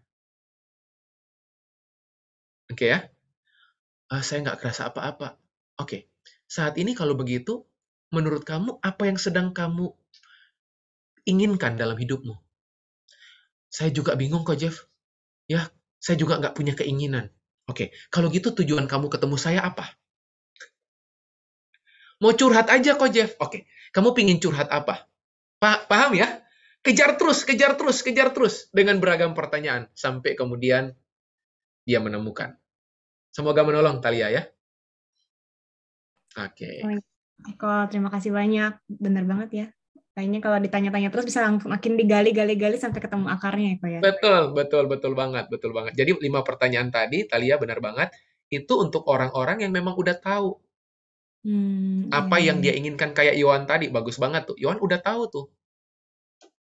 Oke ya. Saya nggak kerasa apa-apa. Oke, saat ini kalau begitu, menurut kamu apa yang sedang kamu inginkan dalam hidupmu? Saya juga bingung kok, Jeff. Ya, saya juga nggak punya keinginan. Oke, kalau gitu tujuan kamu ketemu saya apa? Mau curhat aja kok, Jeff. Oke, kamu pingin curhat apa? Paham ya? Kejar terus, kejar terus, kejar terus. Dengan beragam pertanyaan. Sampai kemudian dia menemukan. Semoga menolong, Talia ya. Oke. Kok terima kasih banyak. Bener banget ya. Kayaknya kalau ditanya-tanya terus bisa makin digali-gali-gali sampai ketemu akarnya ya, kok ya. Betul banget. Jadi 5 pertanyaan tadi, Talia benar banget, itu untuk orang-orang yang memang udah tahu apa yang dia inginkan, kayak Yohan tadi, bagus banget tuh. Yohan udah tahu tuh.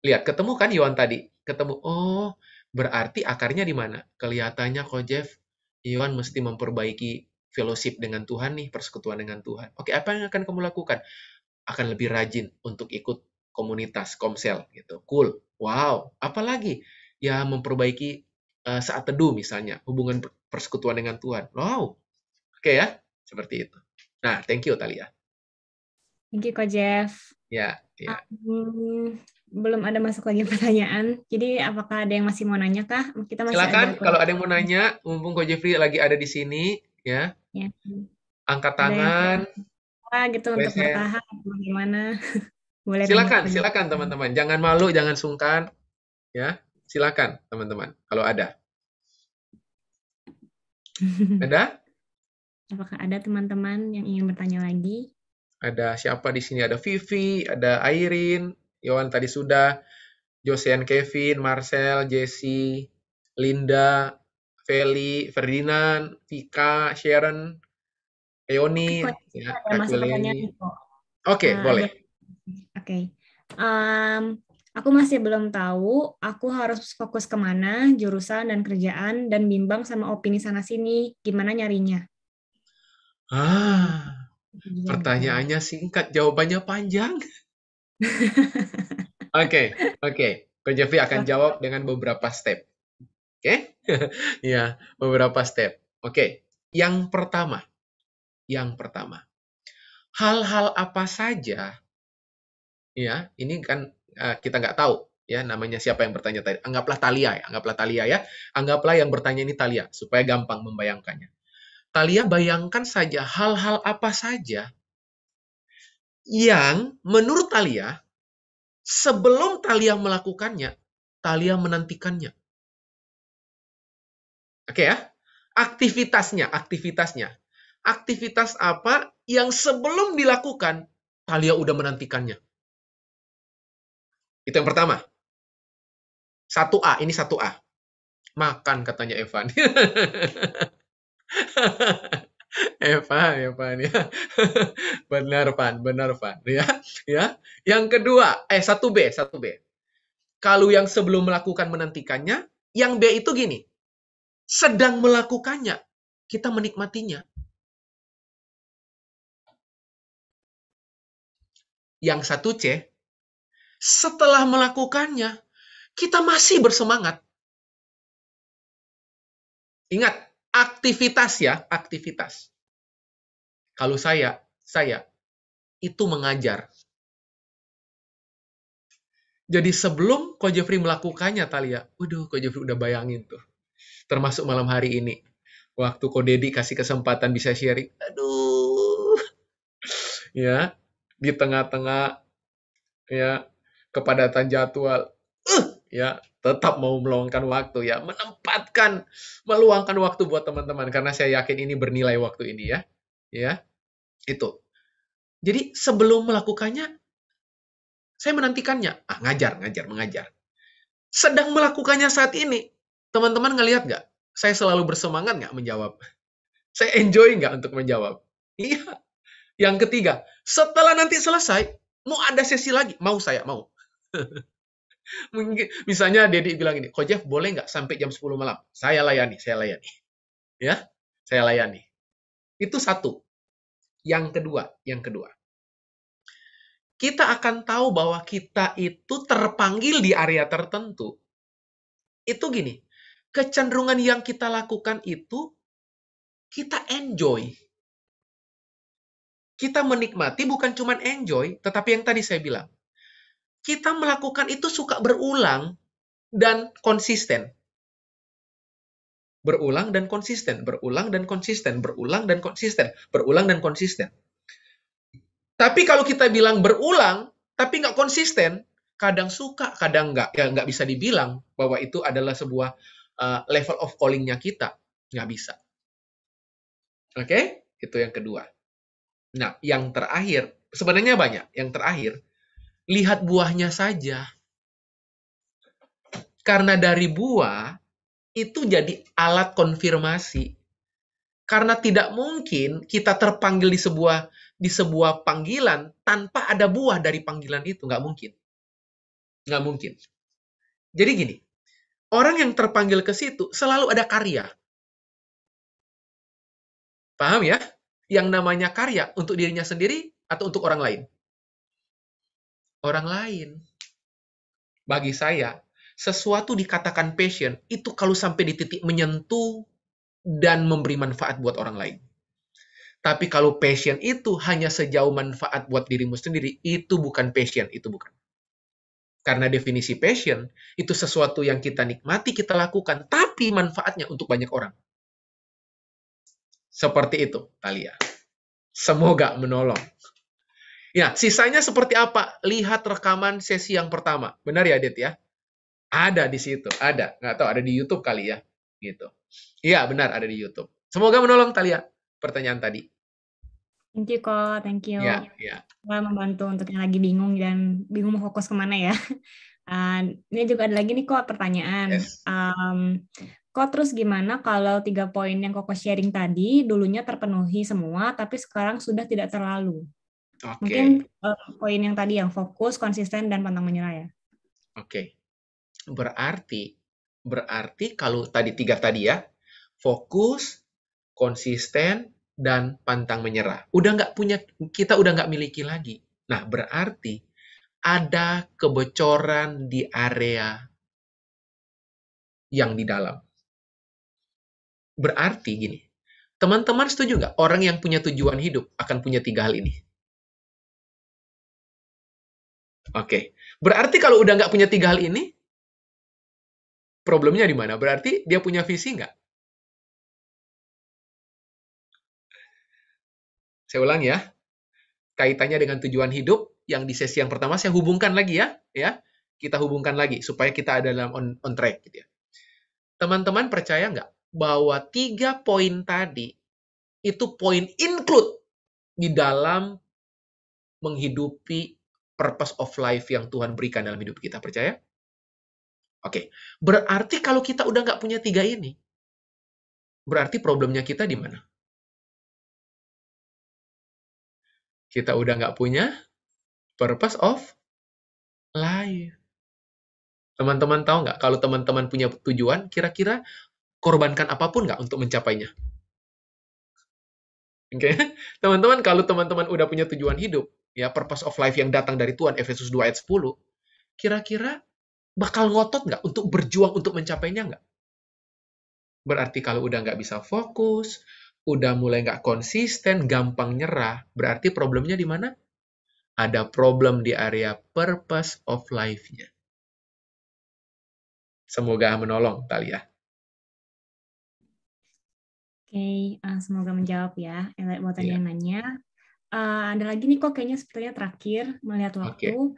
Lihat, ketemu kan Yohan tadi? Ketemu, oh, berarti akarnya di mana? Kelihatannya kok Jeff, Yohan mesti memperbaiki fellowship dengan Tuhan nih, persekutuan dengan Tuhan. Oke, apa yang akan kamu lakukan? Akan lebih rajin untuk ikut komunitas komsel gitu. Cool. Wow. Apalagi? Ya memperbaiki saat teduh misalnya, hubungan persekutuan dengan Tuhan. Wow. Oke ya, seperti itu. Nah, thank you Talia. Thank you, Kak Jeff. Ya. Belum ada masuk lagi pertanyaan. Jadi apakah ada yang masih mau nanya kah? Kita masih silakan kalau ada yang mau nanya, mumpung Ko Jeffrey lagi ada di sini, ya. Angkat tangan. Gitu untuk bertahan bagaimana? Boleh silakan teman-teman. Jangan malu, jangan sungkan. Ya, silakan teman-teman kalau ada. Ada? Apakah ada teman-teman yang ingin bertanya lagi? Ada siapa di sini? Ada Vivi, ada Airin, Yohan tadi sudah, Josean, Kevin, Marcel, Jesse, Linda, Feli, Ferdinand, Vika, Sharon, Eoni, ya, Oke, boleh. Oke. Aku masih belum tahu aku harus fokus kemana, jurusan dan kerjaan, dan bimbang sama opini sana-sini. Gimana nyarinya? Pertanyaannya singkat, jawabannya panjang. Oke. Ko Jeffrey akan jawab dengan beberapa step. Oke? Ya, beberapa step. Oke. Yang pertama. Hal-hal apa saja, ya, ini kan kita nggak tahu, ya, namanya siapa yang bertanya tadi. Anggaplah Talia ya. Anggaplah yang bertanya ini Talia, supaya gampang membayangkannya. Talia bayangkan saja hal-hal apa saja yang menurut Talia, sebelum Talia melakukannya, Talia menantikannya. Oke ya? Aktivitasnya. Aktivitas apa yang sebelum dilakukan, Talia udah menantikannya. Itu yang pertama. 1A, ini 1A. Makan, katanya Evan. Evan ya. Benar Van. Ya. Yang kedua, 1B. Kalau yang sebelum melakukan menantikannya, yang B itu gini. Sedang melakukannya, kita menikmatinya. Yang 1C, setelah melakukannya, kita masih bersemangat. Ingat, aktivitas ya, aktivitas. Kalau saya itu mengajar. Jadi sebelum Ko Jeffrey melakukannya, Talia, Ko Jeffrey udah bayangin tuh. Termasuk malam hari ini. Waktu Ko Dedi kasih kesempatan bisa sharing. Ya, di tengah-tengah ya kepadatan jadwal. Ya, tetap mau meluangkan waktu ya, meluangkan waktu buat teman-teman karena saya yakin ini bernilai waktu ini ya. Ya. Itu. Jadi sebelum melakukannya saya menantikannya. Mengajar. Sedang melakukannya saat ini. Teman-teman ngelihat nggak? Saya selalu bersemangat nggak menjawab? Saya enjoy nggak untuk menjawab? Iya. Yang ketiga, setelah nanti selesai, mau ada sesi lagi? Mau. Mungkin misalnya Dedi bilang ini, Ko Jeff boleh nggak sampai jam 10 malam? Saya layani. Ya, saya layani. Itu satu. Yang kedua. Kita akan tahu bahwa kita itu terpanggil di area tertentu. Itu gini, kecenderungan yang kita lakukan itu kita enjoy. Kita menikmati bukan cuma enjoy, tetapi yang tadi saya bilang. Kita melakukan itu suka berulang dan konsisten. Berulang dan konsisten, berulang dan konsisten, berulang dan konsisten, berulang dan konsisten. Tapi kalau kita bilang berulang, tapi nggak konsisten, kadang suka, kadang nggak. Ya nggak bisa dibilang bahwa itu adalah sebuah level of calling-nya kita. Nggak bisa. Oke? Itu yang kedua. Nah, yang terakhir, sebenarnya banyak. Yang terakhir, lihat buahnya saja. Karena dari buah, itu jadi alat konfirmasi. Karena tidak mungkin kita terpanggil di sebuah panggilan tanpa ada buah dari panggilan itu. Nggak mungkin. Nggak mungkin. Jadi gini, orang yang terpanggil ke situ selalu ada karya. Paham ya? Yang namanya karya untuk dirinya sendiri atau untuk orang lain? Orang lain. Bagi saya, sesuatu dikatakan passion, itu kalau sampai di titik menyentuh dan memberi manfaat buat orang lain. Tapi kalau passion itu hanya sejauh manfaat buat dirimu sendiri, itu bukan passion, itu bukan. Karena definisi passion, itu sesuatu yang kita nikmati, kita lakukan, tapi manfaatnya untuk banyak orang. Seperti itu, Talia. Semoga menolong. Ya, sisanya seperti apa? Lihat rekaman sesi yang pertama. Benar ya, Dit ya? Ada di situ, ada. Nggak tahu, ada di YouTube kali ya. Gitu. Iya, benar, ada di YouTube. Semoga menolong, Talia, pertanyaan tadi. Thank you, Ko. Thank you. Ya, ya. Membantu untuk yang lagi bingung dan bingung mau fokus kemana ya. Ini juga ada lagi nih, Ko, pertanyaan. Yes. Kok terus gimana kalau 3 poin yang Koko sharing tadi dulunya terpenuhi semua, tapi sekarang sudah tidak terlalu? Oke. Mungkin poin yang tadi yang fokus, konsisten, dan pantang menyerah ya. Oke. Berarti kalau tadi 3 tadi ya, fokus, konsisten, dan pantang menyerah. Kita udah nggak miliki lagi. Nah, berarti ada kebocoran di area yang di dalam. Berarti gini, teman-teman setuju nggak? Orang yang punya tujuan hidup akan punya 3 hal ini. Oke. Berarti kalau udah nggak punya 3 hal ini, problemnya di mana? Berarti dia punya visi nggak? Saya ulang ya. Kaitannya dengan tujuan hidup yang di sesi yang pertama saya hubungkan lagi ya. Kita hubungkan lagi supaya kita ada dalam on track gitu ya. Teman-teman percaya nggak bahwa 3 poin tadi itu poin include di dalam menghidupi purpose of life yang Tuhan berikan dalam hidup kita? Percaya? Oke. Berarti kalau kita udah nggak punya 3 ini, berarti problemnya kita di mana? Kita udah nggak punya purpose of life. Teman-teman tahu nggak, kalau teman-teman punya tujuan, kira-kira korbankan apapun nggak untuk mencapainya? Oke, teman-teman, kalau teman-teman udah punya tujuan hidup, ya purpose of life yang datang dari Tuhan, Efesus 2 ayat 10, kira-kira bakal ngotot nggak untuk berjuang untuk mencapainya nggak? Berarti kalau udah nggak bisa fokus, udah mulai nggak konsisten, gampang nyerah, berarti problemnya di mana? Ada problem di area purpose of life-nya. Semoga menolong, Talia. Oke, semoga menjawab ya. Buat tadi Iya. yang nanya. Ada lagi nih kok kayaknya sepertinya terakhir melihat waktu.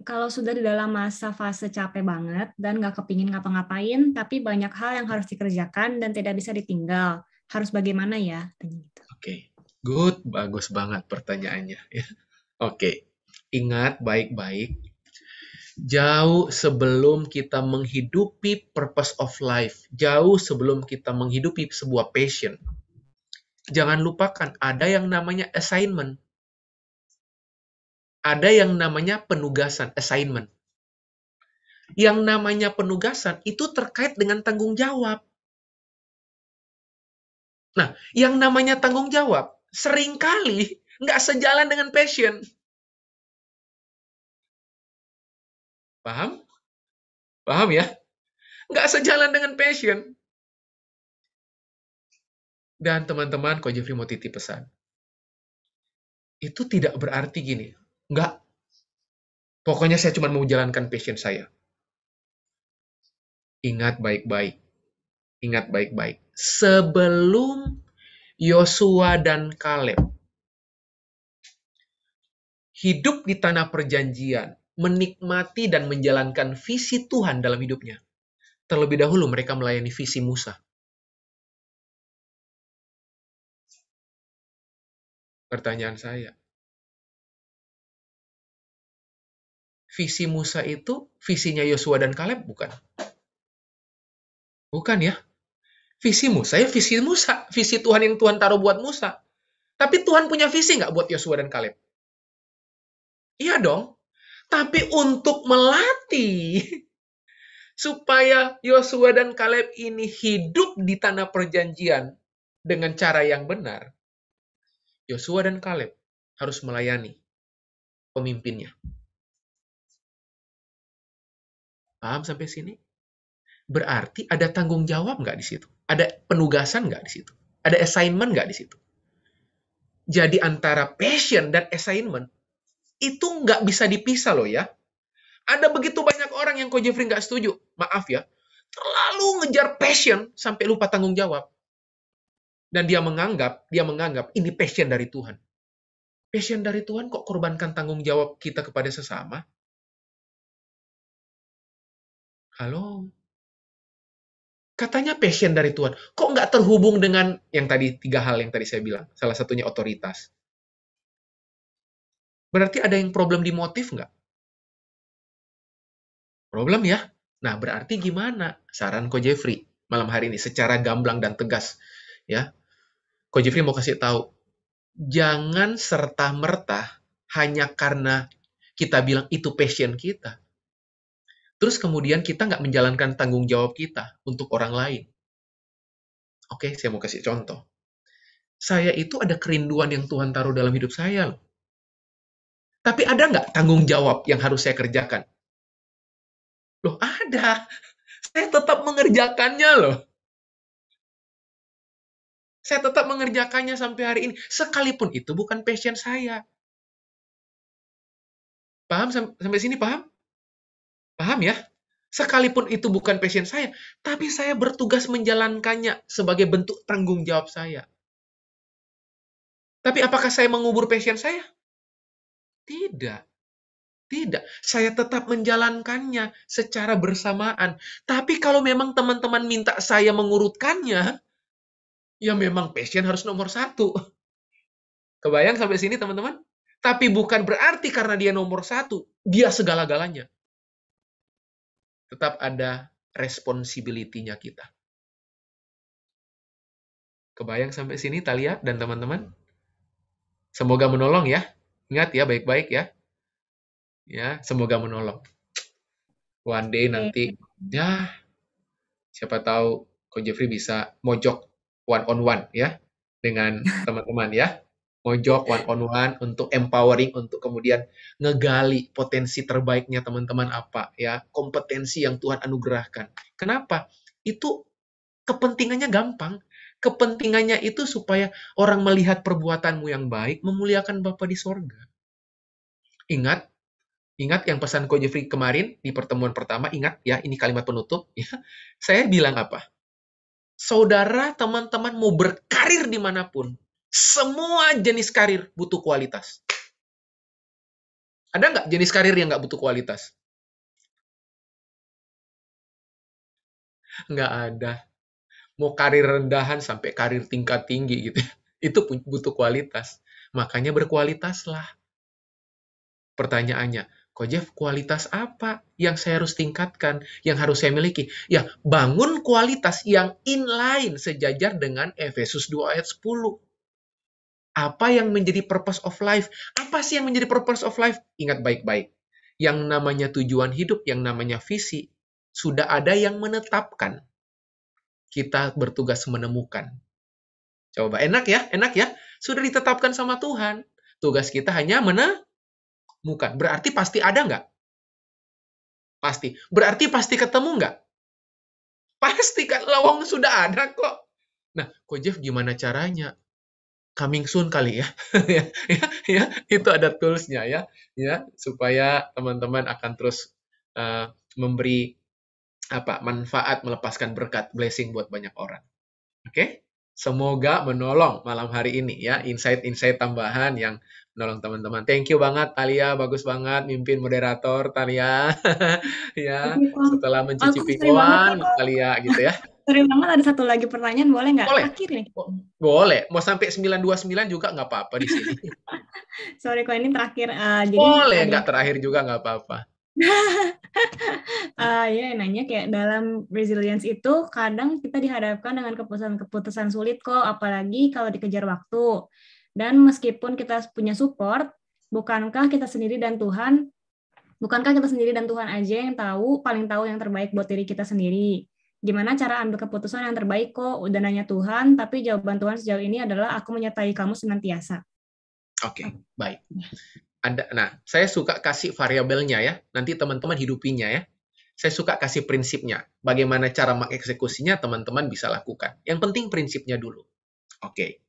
Kalau sudah di dalam masa fase capek banget dan nggak kepingin ngapa-ngapain, tapi banyak hal yang harus dikerjakan dan tidak bisa ditinggal, harus bagaimana ya? Oke, good, bagus banget pertanyaannya. Oke, ingat baik-baik. Jauh sebelum kita menghidupi purpose of life, jauh sebelum kita menghidupi sebuah passion, jangan lupakan ada yang namanya assignment. Ada yang namanya penugasan, assignment. Yang namanya penugasan itu terkait dengan tanggung jawab. Nah, yang namanya tanggung jawab seringkali nggak sejalan dengan passion. Paham? Paham ya? Nggak sejalan dengan passion. Dan teman-teman, Coach Jeffrey mau titip pesan. Itu tidak berarti gini. Enggak. Pokoknya saya cuma mau jalankan passion saya. Ingat baik-baik. Ingat baik-baik. Sebelum Yosua dan Kaleb hidup di tanah perjanjian, menikmati dan menjalankan visi Tuhan dalam hidupnya, terlebih dahulu mereka melayani visi Musa. Pertanyaan saya, visi Musa itu visinya Yosua dan Kaleb bukan? Bukan ya. Visi Musa ya visi Musa. Visi Tuhan yang Tuhan taruh buat Musa. Tapi Tuhan punya visi nggak buat Yosua dan Kaleb? Iya dong. Tapi untuk melatih supaya Yosua dan Kaleb ini hidup di tanah perjanjian dengan cara yang benar, Yosua dan Kaleb harus melayani pemimpinnya. Paham sampai sini? Berarti ada tanggung jawab nggak di situ? Ada penugasan nggak di situ? Ada assignment nggak di situ? Jadi antara passion dan assignment itu nggak bisa dipisah loh ya. Ada begitu banyak orang yang Coach Jeffrey nggak setuju. Maaf ya. Terlalu ngejar passion sampai lupa tanggung jawab. Dan dia menganggap ini passion dari Tuhan. Passion dari Tuhan kok korbankan tanggung jawab kita kepada sesama? Halo? Katanya passion dari Tuhan. Kok nggak terhubung dengan yang tadi 3 hal yang tadi saya bilang? Salah satunya otoritas. Berarti ada yang problem di motif nggak? Problem ya? Nah, berarti gimana? Saran Coach Jeffrey malam hari ini secara gamblang dan tegas. Ya, Coach Jeffrey mau kasih tahu. Jangan serta-merta hanya karena kita bilang itu passion kita. Terus kemudian kita nggak menjalankan tanggung jawab kita untuk orang lain. Oke, saya mau kasih contoh. Saya itu ada kerinduan yang Tuhan taruh dalam hidup saya loh. Tapi ada nggak tanggung jawab yang harus saya kerjakan? Loh, ada. Saya tetap mengerjakannya loh. Saya tetap mengerjakannya sampai hari ini. Sekalipun itu bukan passion saya. Paham sampai sini, paham? Paham ya? Sekalipun itu bukan passion saya, tapi saya bertugas menjalankannya sebagai bentuk tanggung jawab saya. Tapi apakah saya mengubur passion saya? Tidak. Tidak. Saya tetap menjalankannya secara bersamaan. Tapi kalau memang teman-teman minta saya mengurutkannya, ya memang passion harus nomor 1. Kebayang sampai sini, teman-teman? Tapi bukan berarti karena dia nomor 1, dia segala-galanya. Tetap ada responsibility-nya kita. Kebayang sampai sini, Talia dan teman-teman? Semoga menolong ya. Ingat ya, baik-baik ya. Ya, semoga menolong. One day nanti, ya, siapa tahu Coach Jeffrey bisa mojok one-on-one ya, dengan teman-teman ya. Mojok one-on-one untuk empowering, untuk kemudian ngegali potensi terbaiknya teman-teman apa ya, kompetensi yang Tuhan anugerahkan. Kenapa? Itu kepentingannya gampang. Kepentingannya itu supaya orang melihat perbuatanmu yang baik, memuliakan Bapa di sorga. Ingat yang pesan Coach Jeffrey kemarin di pertemuan pertama, ingat ya, ini kalimat penutup. Ya. Saya bilang apa? Saudara, teman-teman mau berkarir dimanapun, semua jenis karir butuh kualitas. Ada nggak jenis karir yang nggak butuh kualitas? Nggak ada. Mau karir rendahan sampai karir tingkat tinggi gitu. Itu butuh kualitas. Makanya berkualitaslah. Pertanyaannya, Coach Jeff, kualitas apa yang saya harus tingkatkan, yang harus saya miliki? Ya, bangun kualitas yang inline, sejajar dengan Efesus 2 ayat 10. Apa yang menjadi purpose of life? Apa sih yang menjadi purpose of life? Ingat baik-baik. Yang namanya tujuan hidup, yang namanya visi, sudah ada yang menetapkan. Kita bertugas menemukan. Coba, enak ya? Sudah ditetapkan sama Tuhan. Tugas kita hanya menemukan. Berarti pasti ada nggak? Pasti. Berarti pasti ketemu nggak? Pasti kan, lawang sudah ada kok. Nah, Ko Jeff gimana caranya? Coming soon kali ya. Ya, itu ada tools-nya ya, supaya teman-teman akan terus memberi manfaat, melepaskan berkat, blessing buat banyak orang. Oke? Semoga menolong malam hari ini ya, insight-insight tambahan yang menolong teman-teman. Thank you banget Talia, bagus banget mimpin moderator Talia. Ya, setelah mencicipi koan Talia gitu ya. Sorry banget, ada satu lagi pertanyaan, boleh nggak? Boleh. Terakhir nih. Boleh. Mau sampai 929 juga nggak apa-apa di sini. Sorry, kalau ini terakhir. Jadi boleh, nggak terakhir juga nggak apa-apa. Ya, nanya kayak dalam resilience itu kadang kita dihadapkan dengan keputusan sulit kok, apalagi kalau dikejar waktu. Dan meskipun kita punya support, bukankah kita sendiri dan Tuhan aja yang paling tahu yang terbaik buat diri kita sendiri. Gimana cara ambil keputusan yang terbaik kok? Udah nanya Tuhan, tapi jawaban Tuhan sejauh ini adalah aku menyertai kamu senantiasa. Oke, baik. Nah, saya suka kasih variabelnya ya. Nanti teman-teman hidupinya ya. Saya suka kasih prinsipnya. Bagaimana cara mengeksekusinya teman-teman bisa lakukan. Yang penting prinsipnya dulu. Oke.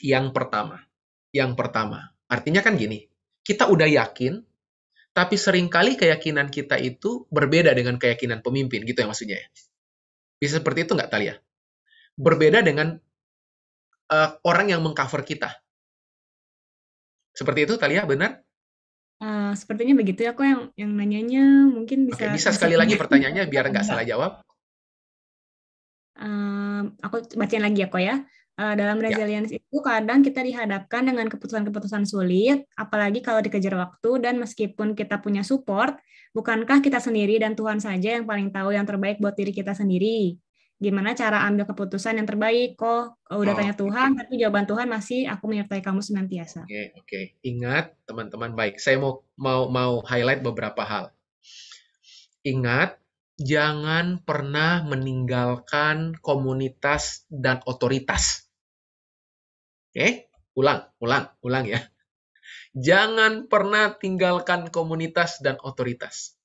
Yang pertama. Artinya kan gini. Kita udah yakin, tapi seringkali keyakinan kita itu berbeda dengan keyakinan pemimpin, gitu ya maksudnya ya. Bisa seperti itu nggak, Talia? Berbeda dengan orang yang mengcover kita. Seperti itu, Talia, benar? Sepertinya begitu ya, kok yang nanyanya mungkin bisa... Oke, bisa sekali lagi pertanyaannya biar nggak salah jawab. Aku bacain lagi ya, kok ya. Dalam resilience itu kadang kita dihadapkan dengan keputusan-keputusan sulit, apalagi kalau dikejar waktu, dan meskipun kita punya support, bukankah kita sendiri dan Tuhan saja yang paling tahu yang terbaik buat diri kita sendiri? Gimana cara ambil keputusan yang terbaik? Kok udah tanya Tuhan, tapi jawaban Tuhan masih aku menyertai kamu senantiasa. Oke. Ingat, teman-teman, baik. Saya mau highlight beberapa hal. Ingat, jangan pernah meninggalkan komunitas dan otoritas. Oke, ulang ya. Jangan pernah tinggalkan komunitas dan otoritas.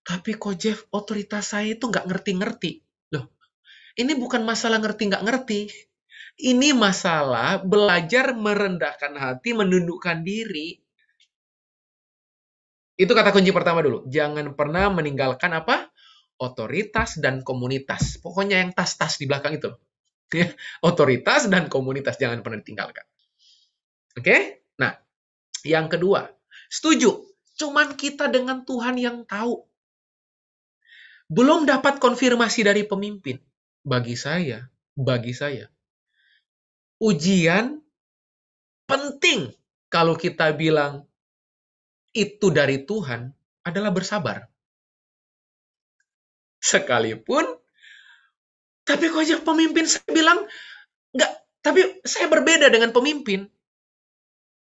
Tapi kok Jeff, otoritas saya itu nggak ngerti-ngerti. Loh, ini bukan masalah ngerti nggak ngerti. Ini masalah belajar merendahkan hati, menundukkan diri. Itu kata kunci pertama dulu. Jangan pernah meninggalkan otoritas dan komunitas. Pokoknya yang tas-tas di belakang itu. Otoritas dan komunitas jangan pernah ditinggalkan. Oke? Nah, yang kedua, setuju. Cuman kita dengan Tuhan yang tahu. Belum dapat konfirmasi dari pemimpin. Bagi saya, ujian penting kalau kita bilang itu dari Tuhan adalah bersabar. Sekalipun, tapi kok aja pemimpin saya bilang, enggak, tapi saya berbeda dengan pemimpin.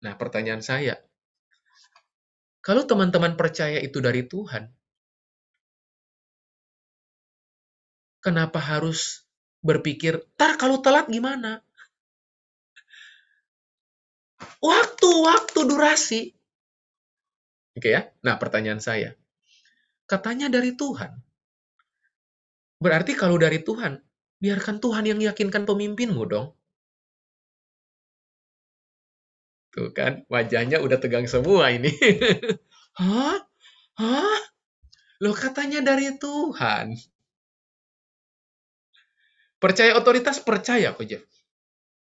Nah, pertanyaan saya, kalau teman-teman percaya itu dari Tuhan, kenapa harus berpikir, kalau telat gimana? Waktu, durasi. Oke ya? Nah, pertanyaan saya, katanya dari Tuhan. Berarti kalau dari Tuhan, biarkan Tuhan yang yakinkan pemimpinmu dong. Tuh kan, wajahnya udah tegang semua ini. Hah? Loh, katanya dari Tuhan. Percaya otoritas, percaya kok, Jeff.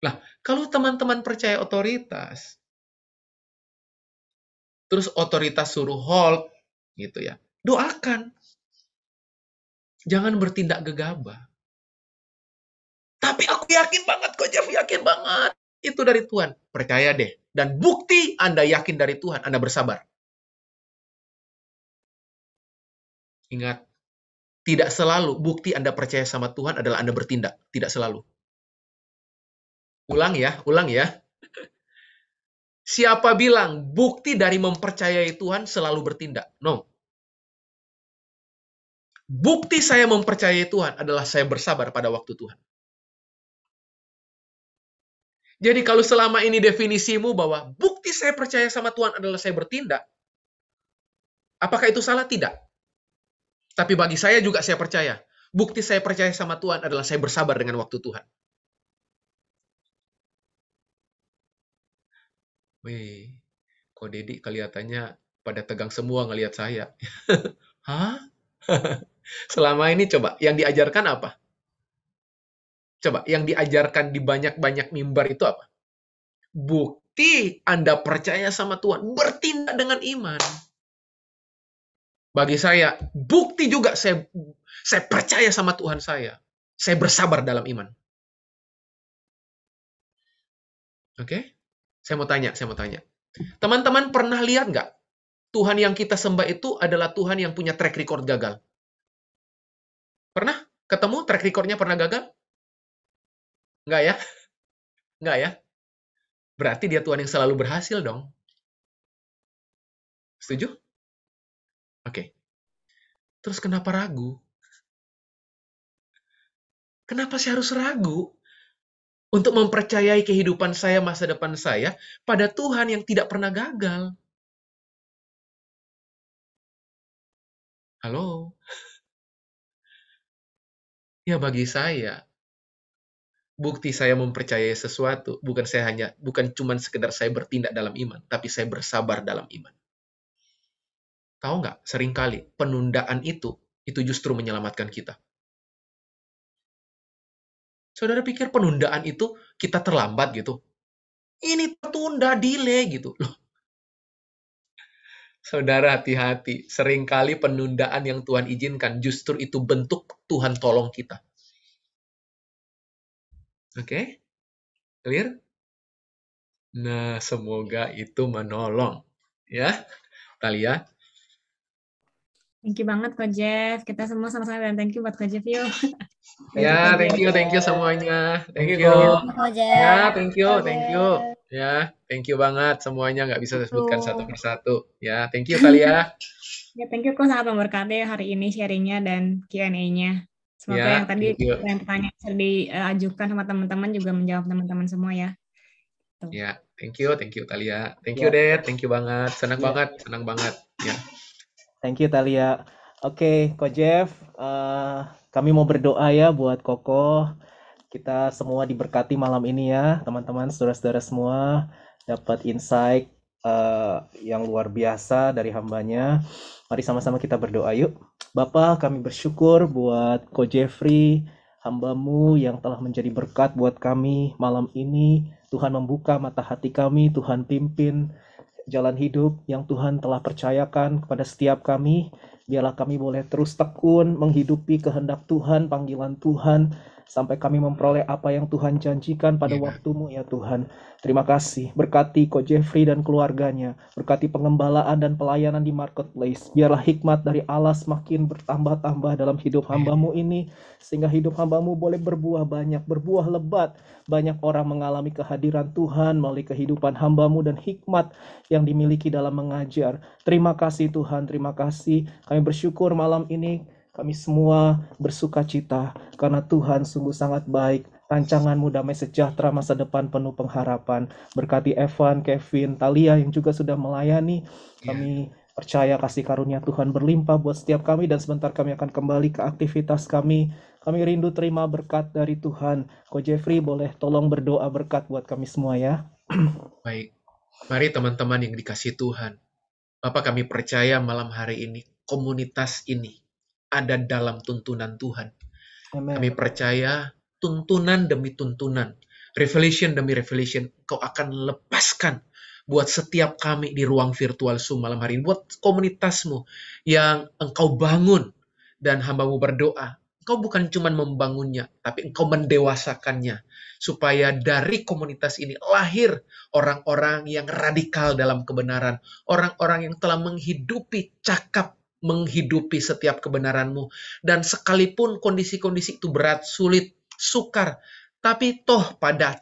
Lah, kalau teman-teman percaya otoritas, terus otoritas suruh hold, gitu ya, doakan. Jangan bertindak gegabah. Tapi aku yakin banget kok, Jeff, yakin banget. Itu dari Tuhan. Percaya deh. Dan bukti Anda yakin dari Tuhan, Anda bersabar. Ingat, tidak selalu bukti Anda percaya sama Tuhan adalah Anda bertindak. Tidak selalu. Ulang ya. Siapa bilang bukti dari mempercayai Tuhan selalu bertindak? No. Bukti saya mempercayai Tuhan adalah saya bersabar pada waktu Tuhan. Jadi kalau selama ini definisimu bahwa bukti saya percaya sama Tuhan adalah saya bertindak, apakah itu salah? Tidak. Tapi bagi saya juga saya percaya, Bukti saya percaya sama Tuhan adalah saya bersabar dengan waktu Tuhan. Wih, kok Dedi kelihatannya pada tegang semua ngelihat saya. Hah? Selama ini coba, yang diajarkan apa? Coba, yang diajarkan di banyak-banyak mimbar itu apa? Bukti Anda percaya sama Tuhan, bertindak dengan iman. Bagi saya, bukti juga saya percaya sama Tuhan saya. Saya bersabar dalam iman. Oke? Saya mau tanya. Teman-teman pernah lihat nggak? Tuhan yang kita sembah itu adalah Tuhan yang punya track record gagal. Pernah? Ketemu track recordnya pernah gagal? Nggak ya? Nggak ya? Berarti dia Tuhan yang selalu berhasil dong. Setuju? Oke. Terus kenapa ragu? Kenapa saya harus ragu untuk mempercayai kehidupan saya, masa depan saya, pada Tuhan yang tidak pernah gagal? Halo? Ya bagi saya, bukti saya mempercayai sesuatu, bukan cuma sekedar saya bertindak dalam iman, tapi saya bersabar dalam iman. Tahu nggak, seringkali penundaan itu justru menyelamatkan kita. Saudara pikir penundaan itu kita terlambat gitu? Ini tertunda, delay gitu. Loh. Saudara hati-hati, seringkali penundaan yang Tuhan izinkan justru itu bentuk Tuhan tolong kita. Oke? Clear? Nah, semoga itu menolong. Ya, Talia. Thank you banget Ko Jeff. Kita semua sama-sama dan thank you buat Ko Jeff yuk. Ya, thank you semuanya. Thank you. Ya, thank you. Ya, thank you banget semuanya. Nggak bisa saya sebutkan satu persatu. Ya, thank you Talia. Ya, thank you Ko, sangat memberkati hari ini sharingnya dan Q&A-nya. Semoga Ya, yang tadi thank you. yang pertanyaan bisa diajukan sama teman-teman juga menjawab teman-teman semua ya. Ya, thank you Talia. Thank you Dad, thank you banget. Senang banget. Ya. Thank you Talia. Oke, Ko Jeff, kami mau berdoa ya buat Koko. Kita semua diberkati malam ini ya, teman-teman, saudara-saudara semua dapat insight yang luar biasa dari hambanya. Mari sama-sama kita berdoa yuk. Bapa, kami bersyukur buat Ko Jeffrey, hamba-Mu yang telah menjadi berkat buat kami malam ini. Tuhan membuka mata hati kami, Tuhan pimpin jalan hidup yang Tuhan telah percayakan kepada setiap kami. Biarlah kami boleh terus tekun menghidupi kehendak Tuhan, panggilan Tuhan, sampai kami memperoleh apa yang Tuhan janjikan pada waktu-Mu ya Tuhan. Terima kasih. Berkati Ko Jeffrey dan keluarganya. Berkati pengembalaan dan pelayanan di marketplace. Biarlah hikmat dari Allah semakin bertambah-tambah dalam hidup hamba-Mu ini, sehingga hidup hamba-Mu boleh berbuah banyak, berbuah lebat. Banyak orang mengalami kehadiran Tuhan melalui kehidupan hamba-Mu dan hikmat yang dimiliki dalam mengajar. Terima kasih Tuhan, terima kasih. Kami bersyukur malam ini kami semua bersuka cita karena Tuhan sungguh sangat baik. Rancangan-Mu damai sejahtera, masa depan penuh pengharapan. Berkati Evan, Kevin, Talia yang juga sudah melayani. Kami percaya kasih karunia Tuhan berlimpah buat setiap kami, dan sebentar kami akan kembali ke aktivitas kami. Kami rindu terima berkat dari Tuhan. Ko Jeffrey boleh tolong berdoa berkat buat kami semua ya. Baik. Mari teman-teman yang dikasihi Tuhan. Bapak, kami percaya malam hari ini komunitas ini ada dalam tuntunan Tuhan. Amen. Kami percaya tuntunan demi tuntunan, revelation demi revelation, Kau akan lepaskan buat setiap kami di ruang virtual Zoom malam hari ini, buat komunitas-Mu yang Engkau bangun, dan hamba-Mu berdoa, Engkau bukan cuma membangunnya, tapi Engkau mendewasakannya, supaya dari komunitas ini lahir orang-orang yang radikal dalam kebenaran, orang-orang yang telah menghidupi setiap kebenaran-Mu, dan sekalipun kondisi-kondisi itu berat, sulit, sukar, tapi toh pada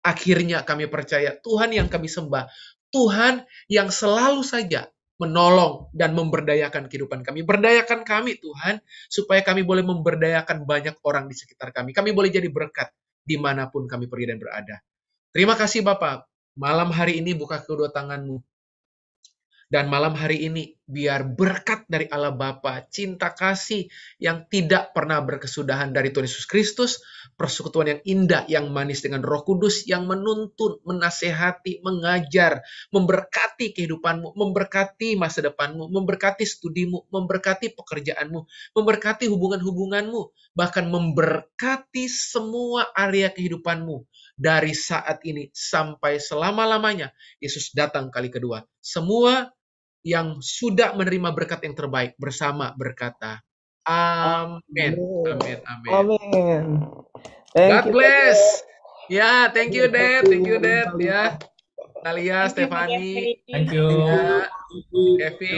akhirnya kami percaya Tuhan yang kami sembah, Tuhan yang selalu saja menolong dan memberdayakan kehidupan kami. Berdayakan kami Tuhan, supaya kami boleh memberdayakan banyak orang di sekitar kami. Kami boleh jadi berkat dimanapun kami pergi dan berada. Terima kasih Bapak, malam hari ini buka kedua tangan-Mu. Dan malam hari ini biar berkat dari Allah Bapa, cinta kasih yang tidak pernah berkesudahan dari Tuhan Yesus Kristus, persekutuan yang indah, yang manis dengan Roh Kudus, yang menuntun, menasehati, mengajar, memberkati kehidupanmu, memberkati masa depanmu, memberkati studimu, memberkati pekerjaanmu, memberkati hubungan-hubunganmu, bahkan memberkati semua area kehidupanmu dari saat ini sampai selama-lamanya Yesus datang kali kedua. Semua yang sudah menerima berkat yang terbaik bersama berkata, amin. Amin. Amin. Amin. God Thank you. bless. Ya, thank you, Dad. Thank you, Dad. Thank you. Ya, Alia, Thank you, Pak Stefani, Jeffrey. Thank you. ya, Kevin.